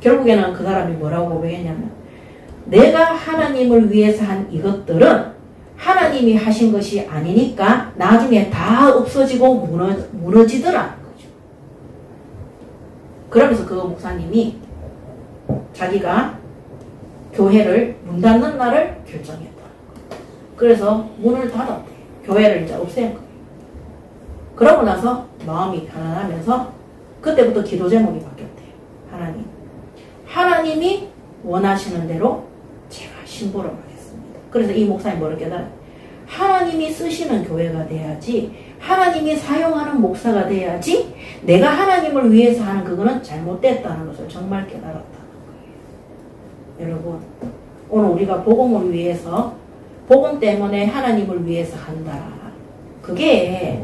결국에는 그 사람이 뭐라고 고백했냐면 내가 하나님을 위해서 한 이것들은 하나님이 하신 것이 아니니까 나중에 다 없어지고 무너지더라는 거죠. 그러면서 그 목사님이 자기가 교회를 문 닫는 날을 결정했다. 그래서 문을 닫았대. 교회를 이제 없앤 거예요. 그러고 나서 마음이 편안하면서 그때부터 기도 제목이 바뀌었대요. 하나님이 원하시는 대로 제가 신부를 하겠습니다. 그래서 이 목사님 뭐를 깨달아요? 하나님이 쓰시는 교회가 돼야지, 하나님이 사용하는 목사가 돼야지, 내가 하나님을 위해서 하는 그거는 잘못됐다는 것을 정말 깨달았다는 거예요. 여러분, 오늘 우리가 복음을 위해서, 복음 때문에 하나님을 위해서 한다. 그게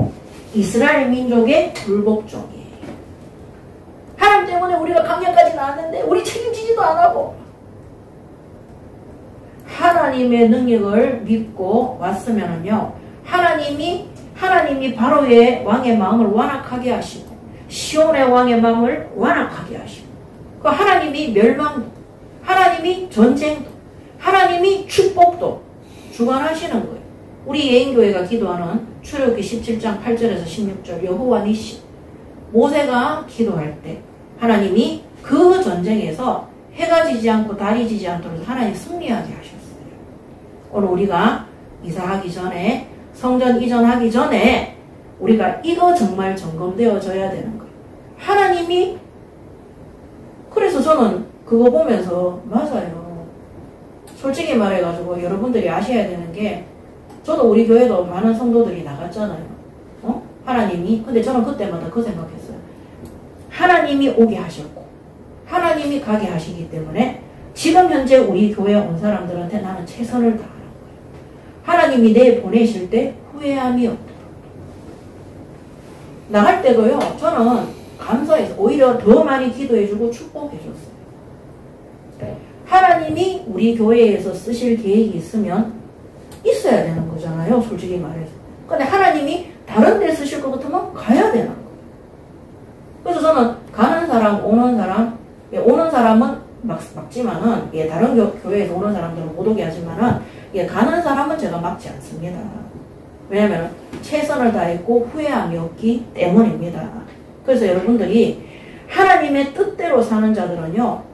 이스라엘 민족의 불복종이에요. 하나님 때문에 우리가 강령까지 나왔는데 우리 책임지지도 안 하고 하나님의 능력을 믿고 왔으면은요, 하나님이 바로의 왕의 마음을 완악하게 하시고 시온의 왕의 마음을 완악하게 하시고 그 하나님이 멸망도, 하나님이 전쟁도, 하나님이 축복도 주관하시는 거예요. 우리 예인교회가 기도하는 출애굽기 17장 8절에서 16절 여호와 니시, 모세가 기도할 때 하나님이 그 전쟁에서 해가 지지 않고 달이 지지 않도록 하나님 승리하게 하셨어요. 오늘 우리가 이사하기 전에, 성전 이전하기 전에 우리가 이거 정말 점검되어져야 되는 거예요. 하나님이, 그래서 저는 그거 보면서 맞아요. 솔직히 말해가지고 여러분들이 아셔야 되는 게, 저도 우리 교회도 많은 성도들이 나갔잖아요. 하나님이. 근데 저는 그때마다 그 생각했어요. 하나님이 오게 하셨고 하나님이 가게 하시기 때문에 지금 현재 우리 교회에 온 사람들한테 나는 최선을 다하는 거예요. 하나님이 내 보내실 때 후회함이 없도록. 나갈 때도요, 저는 감사해서 오히려 더 많이 기도해주고 축복해줬어요. 하나님이 우리 교회에서 쓰실 계획이 있으면 있어야 되는 거잖아요, 솔직히 말해서. 근데 하나님이 다른 데 쓰실 것 같으면 가야 되는 거예요. 그래서 저는 가는 사람, 오는 사람, 오는 사람은 막지만은, 다른 교회에서 오는 사람들은 못 오게 하지만은, 가는 사람은 제가 막지 않습니다. 왜냐면 최선을 다했고 후회함이 없기 때문입니다. 그래서 여러분들이 하나님의 뜻대로 사는 자들은요,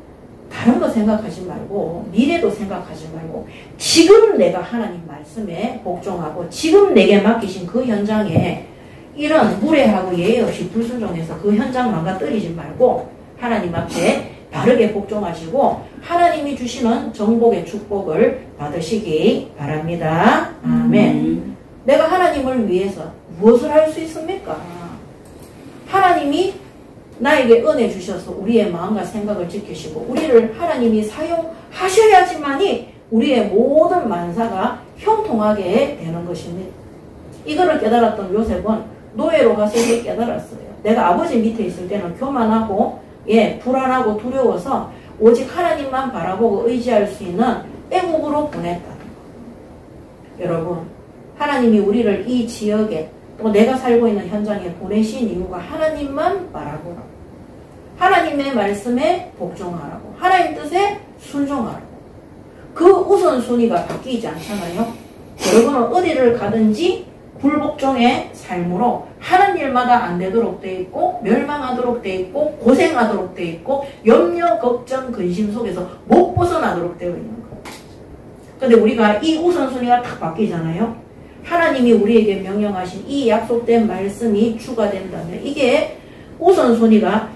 다른 거 생각하지 말고 미래도 생각하지 말고 지금 내가 하나님 말씀에 복종하고 지금 내게 맡기신 그 현장에 이런 무례하고 예의 없이 불순종해서 그 현장 망가뜨리지 말고 하나님 앞에 바르게 복종하시고 하나님이 주시는 정복의 축복을 받으시기 바랍니다. 아멘. 내가 하나님을 위해서 무엇을 할 수 있습니까? 하나님이 나에게 은혜 주셔서 우리의 마음과 생각을 지키시고 우리를 하나님이 사용하셔야지만이 우리의 모든 만사가 형통하게 되는 것입니다. 이거를 깨달았던 요셉은 노예로 가서 이렇게 깨달았어요. 내가 아버지 밑에 있을 때는 교만하고 불안하고 두려워서 오직 하나님만 바라보고 의지할 수 있는 애국으로 보냈다는 거. 여러분, 하나님이 우리를 이 지역에 또 내가 살고 있는 현장에 보내신 이유가 하나님만 바라보라고. 하나님의 말씀에 복종하라고. 하나님 뜻에 순종하라고. 그 우선순위가 바뀌지 않잖아요. 여러분은 어디를 가든지 불복종의 삶으로 하는 일마다 안 되도록 돼 있고 멸망하도록 돼 있고 고생하도록 돼 있고 염려, 걱정, 근심 속에서 못 벗어나도록 되어 있는 거예요. 근데 우리가 이 우선순위가 딱 바뀌잖아요. 하나님이 우리에게 명령하신 이 약속된 말씀이 추가된다면 이게 우선순위가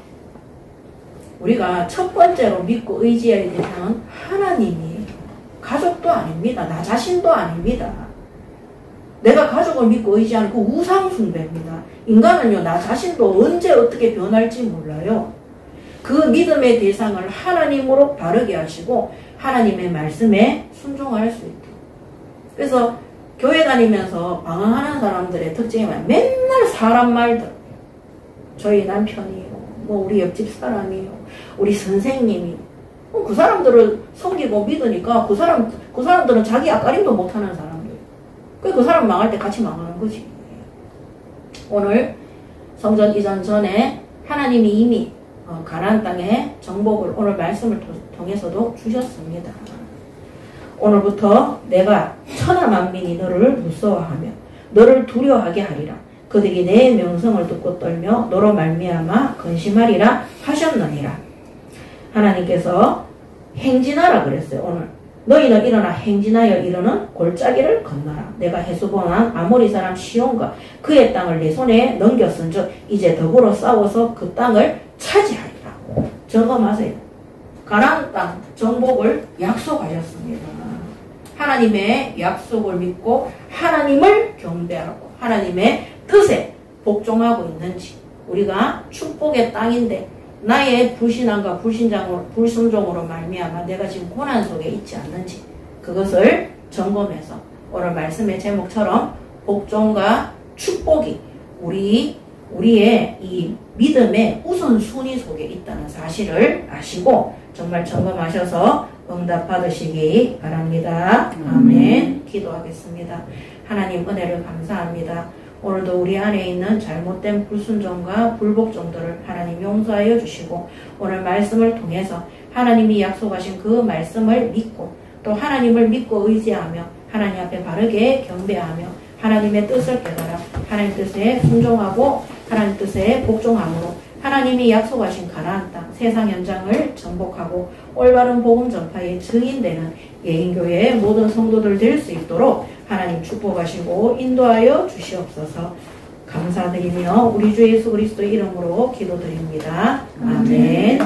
우리가 첫 번째로 믿고 의지해야 되는 하나님이에요. 가족도 아닙니다. 나 자신도 아닙니다. 내가 가족을 믿고 의지하는 그 우상숭배입니다. 인간은요, 나 자신도 언제 어떻게 변할지 몰라요. 그 믿음의 대상을 하나님으로 바르게 하시고 하나님의 말씀에 순종할 수 있게. 그래서 교회 다니면서 방황하는 사람들의 특징이 맨날 사람 말들. 저희 남편이요. 뭐 우리 옆집 사람이요. 우리 선생님이. 그 사람들을 섬기고 믿으니까 그 사람들은 자기 앞가림도 못하는 사람들. 그 사람 망할 때 같이 망하는 거지. 오늘 성전 이전 전에 하나님이 이미 가나안 땅의 정복을 오늘 말씀을 통해서도 주셨습니다. 오늘부터 내가 천하 만민이 너를 무서워하며 너를 두려워하게 하리라. 그들이 내 명성을 듣고 떨며 너로 말미암아 근심하리라 하셨느니라. 하나님께서 행진하라 그랬어요. 오늘 너희는 일어나 행진하여 이르는 골짜기를 건너라. 내가 헤스본한 아모리 사람 시온과 그의 땅을 내 손에 넘겼은즉 이제 더불어 싸워서 그 땅을 차지하리라. 점검하세요. 가나안 땅 정복을 약속하셨습니다. 하나님의 약속을 믿고 하나님을 경배하고 하나님의 뜻에 복종하고 있는지, 우리가 축복의 땅인데 나의 불신앙과 불순종으로 말미암아 내가 지금 고난 속에 있지 않는지 그것을 점검해서 오늘 말씀의 제목처럼 복종과 축복이 우리의 이 믿음의 우선순위 속에 있다는 사실을 아시고 정말 점검하셔서 응답 받으시기 바랍니다. 아멘. 기도하겠습니다. 하나님 은혜를 감사합니다. 오늘도 우리 안에 있는 잘못된 불순종과 불복종들을 하나님 용서하여 주시고 오늘 말씀을 통해서 하나님이 약속하신 그 말씀을 믿고 또 하나님을 믿고 의지하며 하나님 앞에 바르게 경배하며 하나님의 뜻을 깨달아 하나님 뜻에 순종하고 하나님 뜻에 복종함으로 하나님이 약속하신 가나안 땅 세상 현장을 정복하고 올바른 복음 전파의 증인되는 예인교회의 모든 성도들 될 수 있도록 하나님 축복하시고 인도하여 주시옵소서. 감사드리며 우리 주 예수 그리스도의 이름으로 기도드립니다. 아멘.